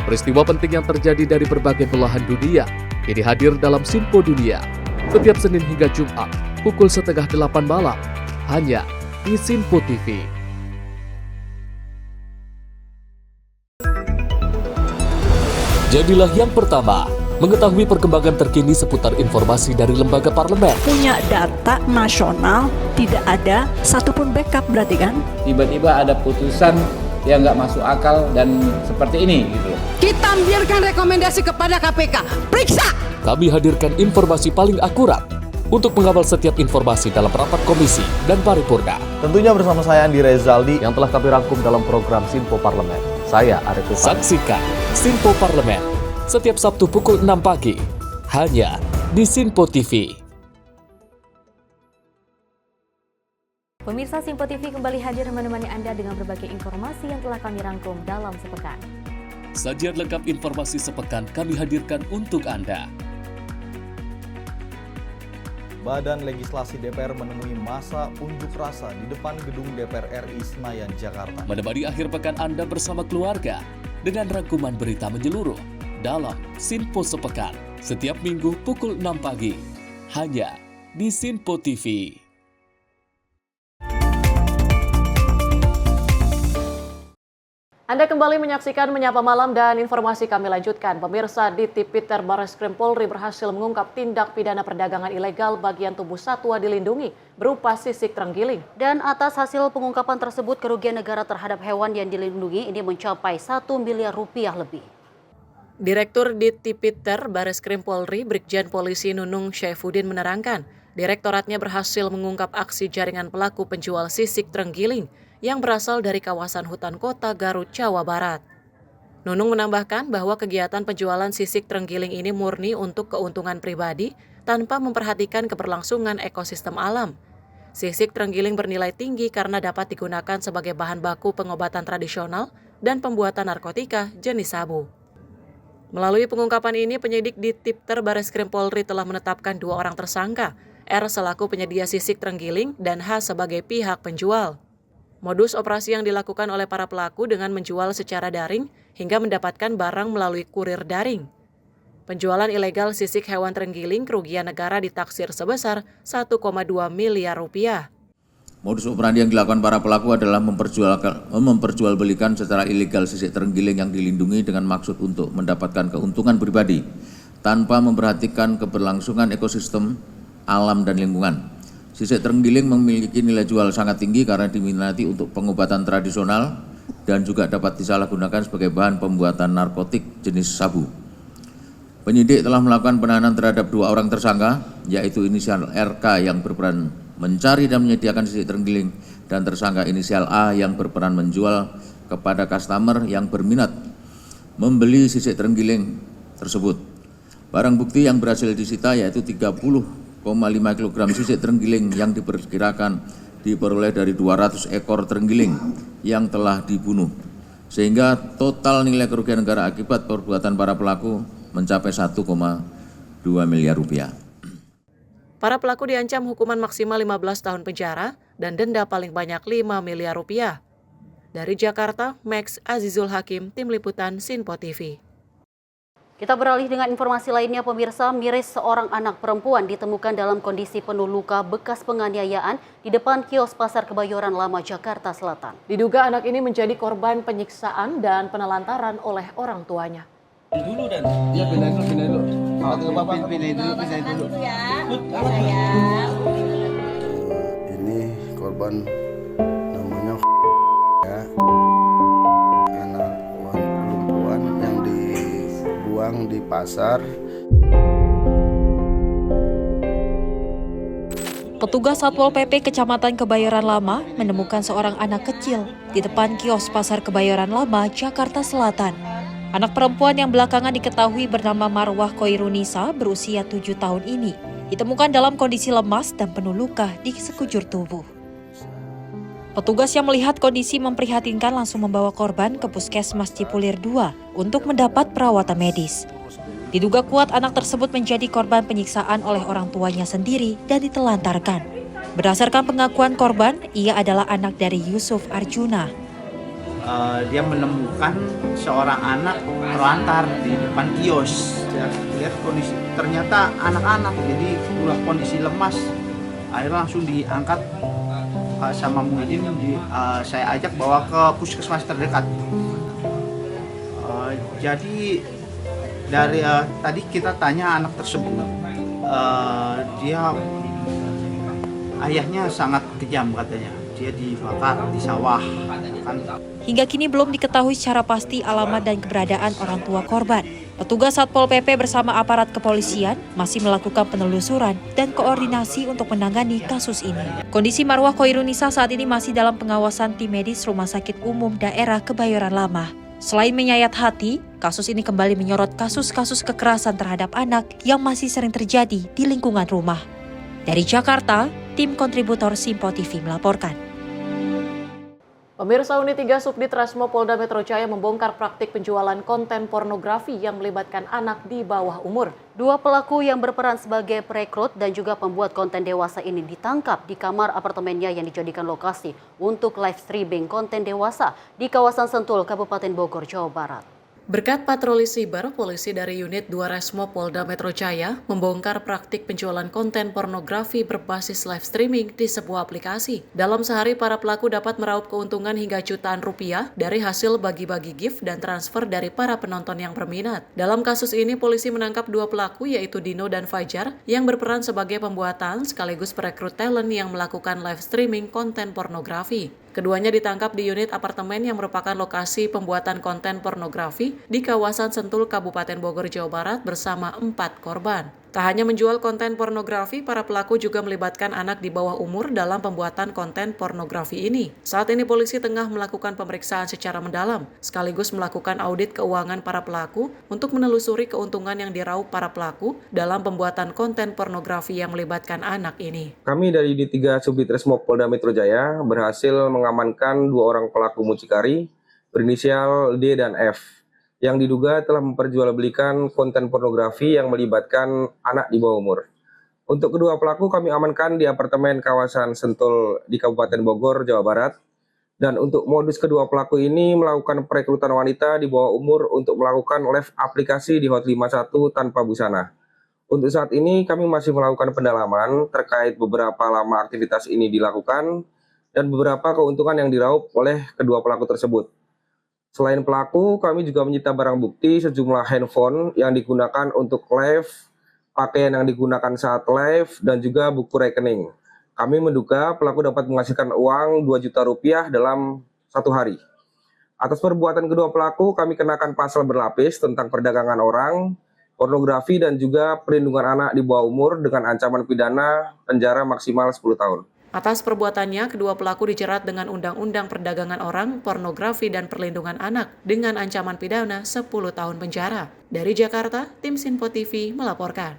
Peristiwa penting yang terjadi dari berbagai belahan dunia kini hadir dalam Sinpo Dunia. Setiap Senin hingga Jumat pukul 7:30 malam, hanya di Sinpo TV. Jadilah yang pertama mengetahui perkembangan terkini seputar informasi dari lembaga parlemen. Punya data nasional, tidak ada satupun backup berarti kan? Tiba-tiba ada putusan yang nggak masuk akal dan seperti ini gitu. Kita biarkan rekomendasi kepada KPK. Periksa! Kami hadirkan informasi paling akurat untuk mengawal setiap informasi dalam rapat komisi dan paripurna. Tentunya bersama saya Andi Rezaldi yang telah kami rangkum dalam program Sinpo Parlemen. Saya Arif Rifan. Saksikan Sinpo Parlemen setiap Sabtu pukul 6 pagi, hanya di Sinpo TV. Pemirsa Sinpo TV kembali hadir menemani Anda dengan berbagai informasi yang telah kami rangkum dalam sepekan. Sajian lengkap informasi sepekan kami hadirkan untuk Anda. Badan Legislasi DPR menemui masa unjuk rasa di depan gedung DPR RI Senayan, Jakarta. Menemani akhir pekan Anda bersama keluarga dengan rangkuman berita menyeluruh dalam Sinpo Sepekan setiap minggu pukul 6 pagi, hanya di Sinpo TV. Anda kembali menyaksikan Menyapa Malam dan informasi kami lanjutkan. Pemirsa, di Tipiter Barreskrim Polri berhasil mengungkap tindak pidana perdagangan ilegal bagian tubuh satwa dilindungi berupa sisik terenggiling. Dan atas hasil pengungkapan tersebut, kerugian negara terhadap hewan yang dilindungi ini mencapai 1 miliar rupiah lebih. Direktur di Tipiter Barreskrim Polri, Brigjen Polisi Nunung Syaifuddin menerangkan, direktoratnya berhasil mengungkap aksi jaringan pelaku penjual sisik terenggiling yang berasal dari kawasan hutan kota Garut, Jawa Barat. Nunung menambahkan bahwa kegiatan penjualan sisik terenggiling ini murni untuk keuntungan pribadi tanpa memperhatikan keberlangsungan ekosistem alam. Sisik terenggiling bernilai tinggi karena dapat digunakan sebagai bahan baku pengobatan tradisional dan pembuatan narkotika jenis sabu. Melalui pengungkapan ini, penyidik di Tipter Bareskrim Polri telah menetapkan 2 orang tersangka, R selaku penyedia sisik terenggiling dan H sebagai pihak penjual. Modus operasi yang dilakukan oleh para pelaku dengan menjual secara daring hingga mendapatkan barang melalui kurir daring. Penjualan ilegal sisik hewan terenggiling kerugian negara ditaksir sebesar 1,2 miliar rupiah. Modus operandi yang dilakukan para pelaku adalah memperjualbelikan secara ilegal sisik terenggiling yang dilindungi dengan maksud untuk mendapatkan keuntungan pribadi tanpa memperhatikan keberlangsungan ekosistem, alam, dan lingkungan. Sisik terenggiling memiliki nilai jual sangat tinggi karena diminati untuk pengobatan tradisional dan juga dapat disalahgunakan sebagai bahan pembuatan narkotik jenis sabu. Penyidik telah melakukan penahanan terhadap 2 orang tersangka, yaitu inisial RK yang berperan mencari dan menyediakan sisik terenggiling dan tersangka inisial A yang berperan menjual kepada customer yang berminat membeli sisik terenggiling tersebut. Barang bukti yang berhasil disita yaitu 30,5 kg sisik terenggiling yang diperkirakan diperoleh dari 200 ekor terenggiling yang telah dibunuh. Sehingga total nilai kerugian negara akibat perbuatan para pelaku mencapai 1,2 miliar rupiah. Para pelaku diancam hukuman maksimal 15 tahun penjara dan denda paling banyak 5 miliar rupiah. Dari Jakarta, Max Azizul Hakim, Tim Liputan Sinpo TV. Kita beralih dengan informasi lainnya, pemirsa. Miris seorang anak perempuan ditemukan dalam kondisi penuh luka bekas penganiayaan di depan kios Pasar Kebayoran Lama, Jakarta Selatan. Diduga anak ini menjadi korban penyiksaan dan penelantaran oleh orang tuanya. Dulu dan ya pindahin dulu. Pindahin dulu. Ini korban namanya ya. Anak perempuan yang dibuang di pasar. Petugas Satpol PP Kecamatan Kebayoran Lama menemukan seorang anak kecil di depan kios Pasar Kebayoran Lama, Jakarta Selatan. Anak perempuan yang belakangan diketahui bernama Marwah Koirunisa berusia 7 tahun ini ditemukan dalam kondisi lemas dan penuh luka di sekujur tubuh. Petugas yang melihat kondisi memprihatinkan langsung membawa korban ke Puskesmas Cipulir 2 untuk mendapat perawatan medis. Diduga kuat anak tersebut menjadi korban penyiksaan oleh orang tuanya sendiri dan ditelantarkan. Berdasarkan pengakuan korban, ia adalah anak dari Yusuf Arjuna. Dia menemukan seorang anak terlantar di depan kios. Saya lihat kondisi, ternyata anak-anak, jadi udah kondisi lemas. Akhirnya langsung diangkat sama Muhyiddin, saya ajak bawa ke puskesmas terdekat. Jadi dari tadi kita tanya anak tersebut, dia ayahnya sangat kejam katanya. Dia dibakar di sawah. Hingga kini belum diketahui secara pasti alamat dan keberadaan orang tua korban. Petugas Satpol PP bersama aparat kepolisian masih melakukan penelusuran dan koordinasi untuk menangani kasus ini. Kondisi Marwah Koirunisa saat ini masih dalam pengawasan tim medis Rumah Sakit Umum Daerah Kebayoran Lama. Selain menyayat hati, kasus ini kembali menyorot kasus-kasus kekerasan terhadap anak yang masih sering terjadi di lingkungan rumah. Dari Jakarta, tim kontributor Simpo TV melaporkan. Pemirsa, Unit 3 Subdit Resmo Polda Metro Jaya membongkar praktik penjualan konten pornografi yang melibatkan anak di bawah umur. 2 pelaku yang berperan sebagai perekrut dan juga pembuat konten dewasa ini ditangkap di kamar apartemennya yang dijadikan lokasi untuk live streaming konten dewasa di kawasan Sentul, Kabupaten Bogor, Jawa Barat. Berkat patroli siber, polisi dari Unit 2 Resmo Polda Metro Jaya membongkar praktik penjualan konten pornografi berbasis live streaming di sebuah aplikasi. Dalam sehari, para pelaku dapat meraup keuntungan hingga jutaan rupiah dari hasil bagi-bagi gift dan transfer dari para penonton yang berminat. Dalam kasus ini, polisi menangkap 2 pelaku yaitu Dino dan Fajar yang berperan sebagai pembuatan sekaligus perekrut talent yang melakukan live streaming konten pornografi. Keduanya ditangkap di unit apartemen yang merupakan lokasi pembuatan konten pornografi di kawasan Sentul, Kabupaten Bogor, Jawa Barat bersama 4 korban. Tak hanya menjual konten pornografi, para pelaku juga melibatkan anak di bawah umur dalam pembuatan konten pornografi ini. Saat ini polisi tengah melakukan pemeriksaan secara mendalam, sekaligus melakukan audit keuangan para pelaku untuk menelusuri keuntungan yang diraup para pelaku dalam pembuatan konten pornografi yang melibatkan anak ini. Kami dari D3 Subditreskrimum Polda Metro Jaya berhasil mengamankan 2 orang pelaku mucikari berinisial D dan F yang diduga telah memperjualbelikan konten pornografi yang melibatkan anak di bawah umur. Untuk kedua pelaku kami amankan di apartemen kawasan Sentul di Kabupaten Bogor, Jawa Barat. Dan untuk modus kedua pelaku ini melakukan perekrutan wanita di bawah umur untuk melakukan live aplikasi di Hot 51 tanpa busana. Untuk saat ini kami masih melakukan pendalaman terkait beberapa lama aktivitas ini dilakukan dan beberapa keuntungan yang diraup oleh kedua pelaku tersebut. Selain pelaku, kami juga menyita barang bukti sejumlah handphone yang digunakan untuk live, pakaian yang digunakan saat live, dan juga buku rekening. Kami menduga pelaku dapat menghasilkan uang 2 juta rupiah dalam 1 hari. Atas perbuatan kedua pelaku, kami kenakan pasal berlapis tentang perdagangan orang, pornografi, dan juga perlindungan anak di bawah umur dengan ancaman pidana penjara maksimal 10 tahun. Atas perbuatannya, kedua pelaku dijerat dengan Undang-Undang Perdagangan Orang, Pornografi, dan Perlindungan Anak dengan ancaman pidana 10 tahun penjara. Dari Jakarta, tim Sinpo TV melaporkan.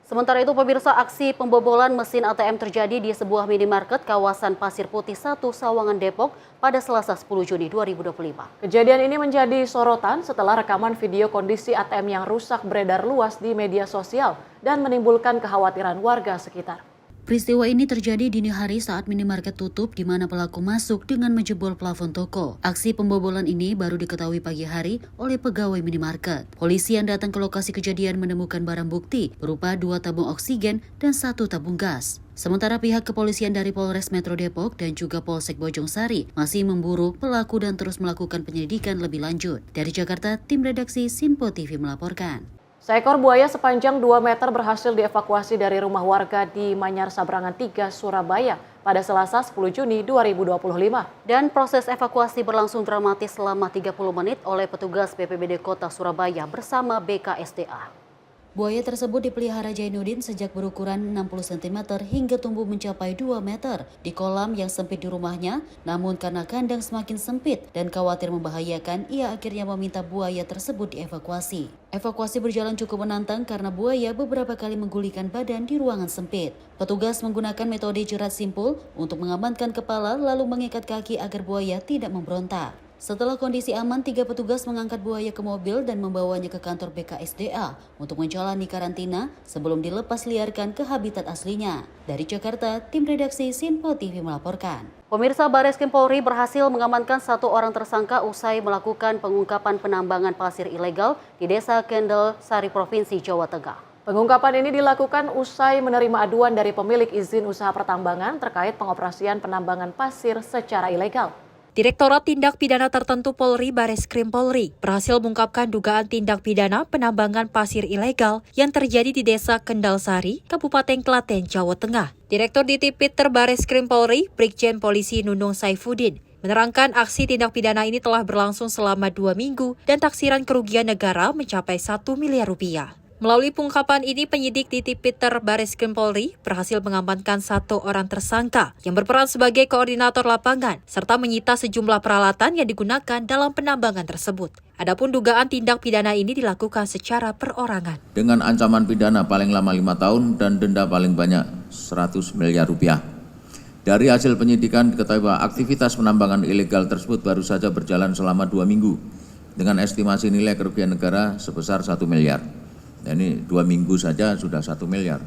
Sementara itu, pemirsa, aksi pembobolan mesin ATM terjadi di sebuah minimarket kawasan Pasir Putih 1, Sawangan, Depok pada Selasa 10 Juni 2025. Kejadian ini menjadi sorotan setelah rekaman video kondisi ATM yang rusak beredar luas di media sosial dan menimbulkan kekhawatiran warga sekitar. Peristiwa ini terjadi dini hari saat minimarket tutup di mana pelaku masuk dengan menjebol plafon toko. Aksi pembobolan ini baru diketahui pagi hari oleh pegawai minimarket. Polisi yang datang ke lokasi kejadian menemukan barang bukti berupa 2 tabung oksigen dan 1 tabung gas. Sementara pihak kepolisian dari Polres Metro Depok dan juga Polsek Bojongsari masih memburu pelaku dan terus melakukan penyelidikan lebih lanjut. Dari Jakarta, tim redaksi Sinpo TV melaporkan. Seekor buaya sepanjang 2 meter berhasil dievakuasi dari rumah warga di Manyar Sabrangan 3, Surabaya pada Selasa 10 Juni 2025. Dan proses evakuasi berlangsung dramatis selama 30 menit oleh petugas BPBD Kota Surabaya bersama BKSDA. Buaya tersebut dipelihara Jainuddin sejak berukuran 60 cm hingga tumbuh mencapai 2 meter di kolam yang sempit di rumahnya, namun karena kandang semakin sempit dan khawatir membahayakan, ia akhirnya meminta buaya tersebut dievakuasi. Evakuasi berjalan cukup menantang karena buaya beberapa kali menggulingkan badan di ruangan sempit. Petugas menggunakan metode jerat simpul untuk mengamankan kepala lalu mengikat kaki agar buaya tidak memberontak. Setelah kondisi aman, 3 petugas mengangkat buaya ke mobil dan membawanya ke kantor BKSDA untuk menjalani karantina sebelum dilepas liarkan ke habitat aslinya. Dari Jakarta, tim redaksi Sinpo TV melaporkan. Pemirsa, Bareskrim Polri berhasil mengamankan 1 orang tersangka usai melakukan pengungkapan penambangan pasir ilegal di Desa Kendal Sari, Provinsi Jawa Tengah. Pengungkapan ini dilakukan usai menerima aduan dari pemilik izin usaha pertambangan terkait pengoperasian penambangan pasir secara ilegal. Direktorat Tindak Pidana Tertentu Polri Bareskrim Polri berhasil mengungkapkan dugaan tindak pidana penambangan pasir ilegal yang terjadi di Desa Kendal Sari, Kabupaten Klaten, Jawa Tengah. Direktur Ditipiter Bareskrim Polri, Brigjen Polisi Nunung Saifuddin, menerangkan aksi tindak pidana ini telah berlangsung selama 2 minggu dan taksiran kerugian negara mencapai 1 miliar rupiah. Melalui pengungkapan ini, penyidik Ditipiter Bareskrim Polri berhasil mengamankan 1 orang tersangka yang berperan sebagai koordinator lapangan serta menyita sejumlah peralatan yang digunakan dalam penambangan tersebut. Adapun dugaan tindak pidana ini dilakukan secara perorangan. Dengan ancaman pidana paling lama 5 tahun dan denda paling banyak 100 miliar rupiah. Dari hasil penyidikan diketahui bahwa aktivitas penambangan ilegal tersebut baru saja berjalan selama 2 minggu dengan estimasi nilai kerugian negara sebesar 1 miliar. Ini 2 minggu saja sudah 1 miliar.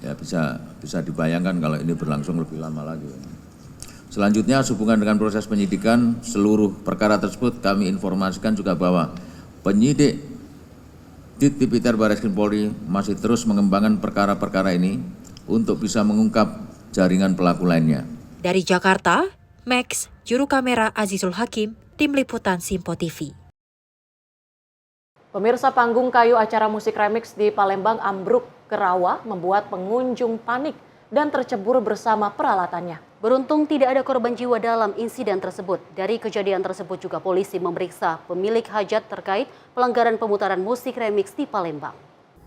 Ya bisa dibayangkan kalau ini berlangsung lebih lama lagi. Selanjutnya, sehubungan dengan proses penyidikan seluruh perkara tersebut, kami informasikan juga bahwa penyidik Ditipiter Bareskrim Polri masih terus mengembangkan perkara-perkara ini untuk bisa mengungkap jaringan pelaku lainnya. Dari Jakarta, Max, juru kamera Azizul Hakim, tim liputan Sinpo TV. Pemirsa, panggung kayu acara musik remix di Palembang ambruk ke rawa membuat pengunjung panik dan tercebur bersama peralatannya. Beruntung tidak ada korban jiwa dalam insiden tersebut. Dari kejadian tersebut juga polisi memeriksa pemilik hajat terkait pelanggaran pemutaran musik remix di Palembang.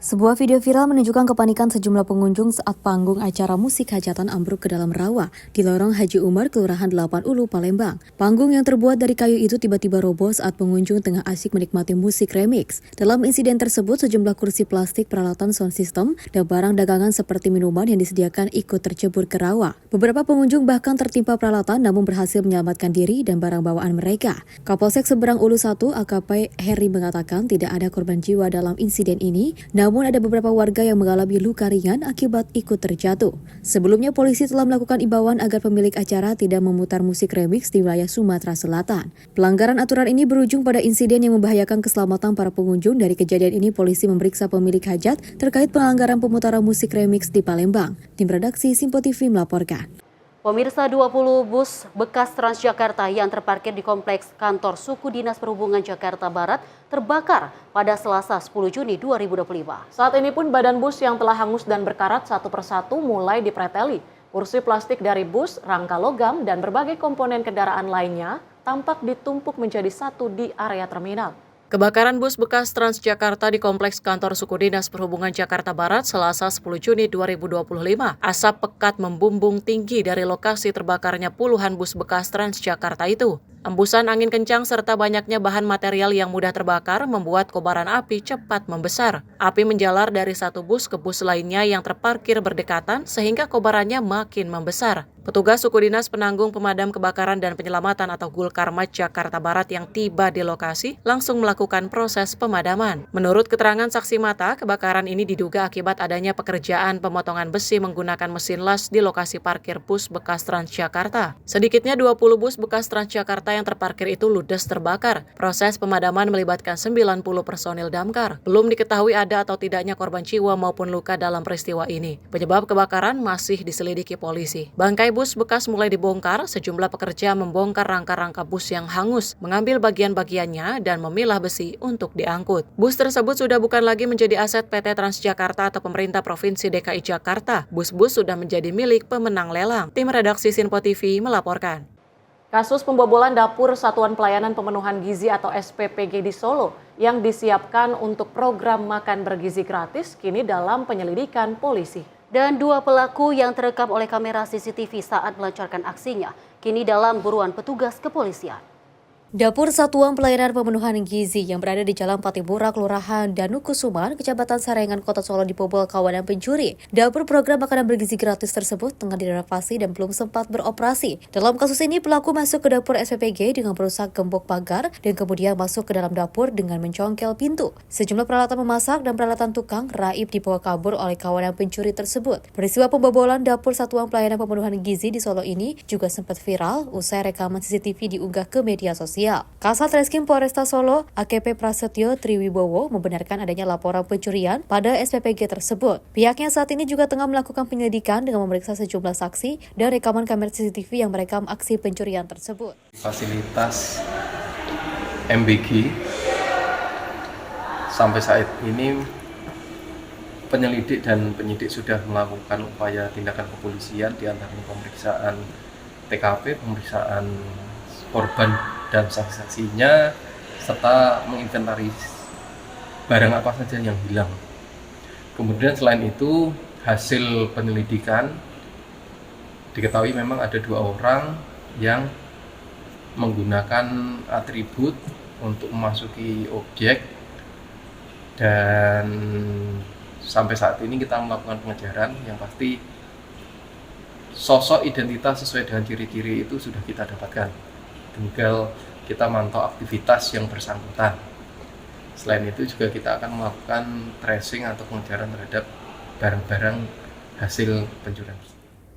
Sebuah video viral menunjukkan kepanikan sejumlah pengunjung saat panggung acara musik hajatan ambruk ke dalam rawa di lorong Haji Umar, Kelurahan 8 Ulu, Palembang. Panggung yang terbuat dari kayu itu tiba-tiba roboh saat pengunjung tengah asyik menikmati musik remix. Dalam insiden tersebut, sejumlah kursi plastik, peralatan sound system, dan barang dagangan seperti minuman yang disediakan ikut tercebur ke rawa. Beberapa pengunjung bahkan tertimpa peralatan namun berhasil menyelamatkan diri dan barang bawaan mereka. Kapolsek Seberang Ulu 1 AKP Heri mengatakan tidak ada korban jiwa dalam insiden ini, namun ada beberapa warga yang mengalami luka ringan akibat ikut terjatuh. Sebelumnya, polisi telah melakukan imbauan agar pemilik acara tidak memutar musik remix di wilayah Sumatera Selatan. Pelanggaran aturan ini berujung pada insiden yang membahayakan keselamatan para pengunjung. Dari kejadian ini, polisi memeriksa pemilik hajat terkait pelanggaran pemutaran musik remix di Palembang. Tim redaksi Simpo TV melaporkan. Pemirsa, 20 bus bekas Transjakarta yang terparkir di kompleks kantor Suku Dinas Perhubungan Jakarta Barat terbakar pada Selasa 10 Juni 2025. Saat ini pun badan bus yang telah hangus dan berkarat satu persatu mulai dipreteli. Kursi plastik dari bus, rangka logam, dan berbagai komponen kendaraan lainnya tampak ditumpuk menjadi satu di area terminal. Kebakaran bus bekas Transjakarta di kompleks kantor Suku Dinas Perhubungan Jakarta Barat Selasa 10 Juni 2025. Asap pekat membumbung tinggi dari lokasi terbakarnya puluhan bus bekas Transjakarta itu. Embusan angin kencang serta banyaknya bahan material yang mudah terbakar membuat kobaran api cepat membesar. Api menjalar dari satu bus ke bus lainnya yang terparkir berdekatan sehingga kobarannya makin membesar. Petugas Suku Dinas Penanggung Pemadam Kebakaran dan Penyelamatan atau Gulkarmat Jakarta Barat yang tiba di lokasi langsung melakukan proses pemadaman. Menurut keterangan saksi mata, kebakaran ini diduga akibat adanya pekerjaan pemotongan besi menggunakan mesin las di lokasi parkir bus bekas Transjakarta. Sedikitnya 20 bus bekas Transjakarta yang terparkir itu ludes terbakar. Proses pemadaman melibatkan 90 personil damkar. Belum diketahui ada atau tidaknya korban jiwa maupun luka dalam peristiwa ini. Penyebab kebakaran masih diselidiki polisi. Bangkai bus bekas mulai dibongkar, sejumlah pekerja membongkar rangka-rangka bus yang hangus, mengambil bagian-bagiannya dan memilah besi untuk diangkut. Bus tersebut sudah bukan lagi menjadi aset PT Transjakarta atau pemerintah Provinsi DKI Jakarta. Bus-bus sudah menjadi milik pemenang lelang. Tim redaksi Simpo TV melaporkan. Kasus pembobolan dapur Satuan Pelayanan Pemenuhan Gizi atau SPPG di Solo yang disiapkan untuk program makan bergizi gratis kini dalam penyelidikan polisi. Dan 2 pelaku yang terekam oleh kamera CCTV saat melancarkan aksinya kini dalam buruan petugas kepolisian. Dapur Satuan Pelayanan Pemenuhan Gizi yang berada di Jalan Patibura, Kelurahan Danukusuman, Kecamatan Sarengan, Kota Solo dibobol kawanan pencuri. Dapur program makanan bergizi gratis tersebut tengah direnovasi dan belum sempat beroperasi. Dalam kasus ini, pelaku masuk ke dapur SPPG dengan merusak gembok pagar dan kemudian masuk ke dalam dapur dengan mencongkel pintu. Sejumlah peralatan memasak dan peralatan tukang raib dibawa kabur oleh kawanan pencuri tersebut. Peristiwa pembobolan Dapur Satuan Pelayanan Pemenuhan Gizi di Solo ini juga sempat viral usai rekaman CCTV diunggah ke media sosial. Kasat Reskrim Polresta Solo, AKP Prasetyo Triwibowo, membenarkan adanya laporan pencurian pada SPPG tersebut. Pihaknya saat ini juga tengah melakukan penyelidikan dengan memeriksa sejumlah saksi dan rekaman kamera CCTV yang merekam aksi pencurian tersebut. Fasilitas MBG sampai saat ini penyelidik dan penyidik sudah melakukan upaya tindakan kepolisian di antaranya pemeriksaan TKP, pemeriksaan korban dan saksi-saksinya, serta menginventaris barang apa saja yang hilang. Kemudian selain itu, hasil penyelidikan diketahui memang ada 2 orang yang menggunakan atribut untuk memasuki objek, dan sampai saat ini kita melakukan pengejaran. Yang pasti sosok identitas sesuai dengan ciri-ciri itu sudah kita dapatkan. Tinggal kita mantau aktivitas yang bersangkutan. Selain itu juga kita akan melakukan tracing atau pengejaran terhadap barang-barang hasil pencurian.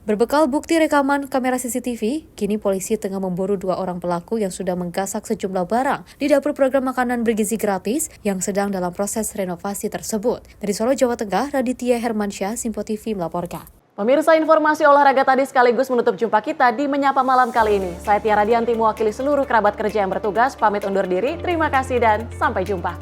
Berbekal bukti rekaman kamera CCTV, kini polisi tengah memburu 2 orang pelaku yang sudah menggasak sejumlah barang di dapur program makanan bergizi gratis yang sedang dalam proses renovasi tersebut. Dari Solo, Jawa Tengah, Raditya Hermansyah, Simpo TV melaporkan. Pemirsa, informasi olahraga tadi sekaligus menutup jumpa kita di Menyapa Malam kali ini. Saya Tiara Dianti mewakili seluruh kerabat kerja yang bertugas, pamit undur diri. Terima kasih dan sampai jumpa.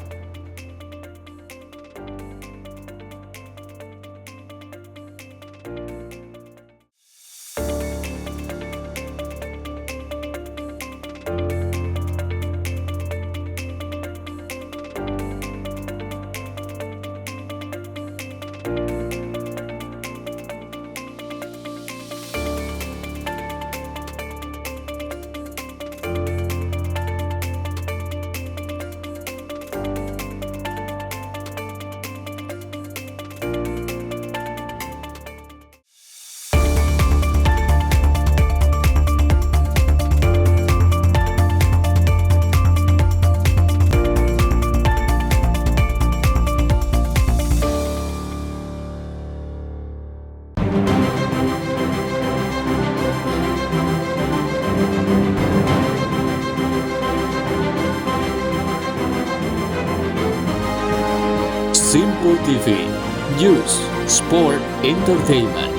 Simpo TV, News, Sport, Entertainment.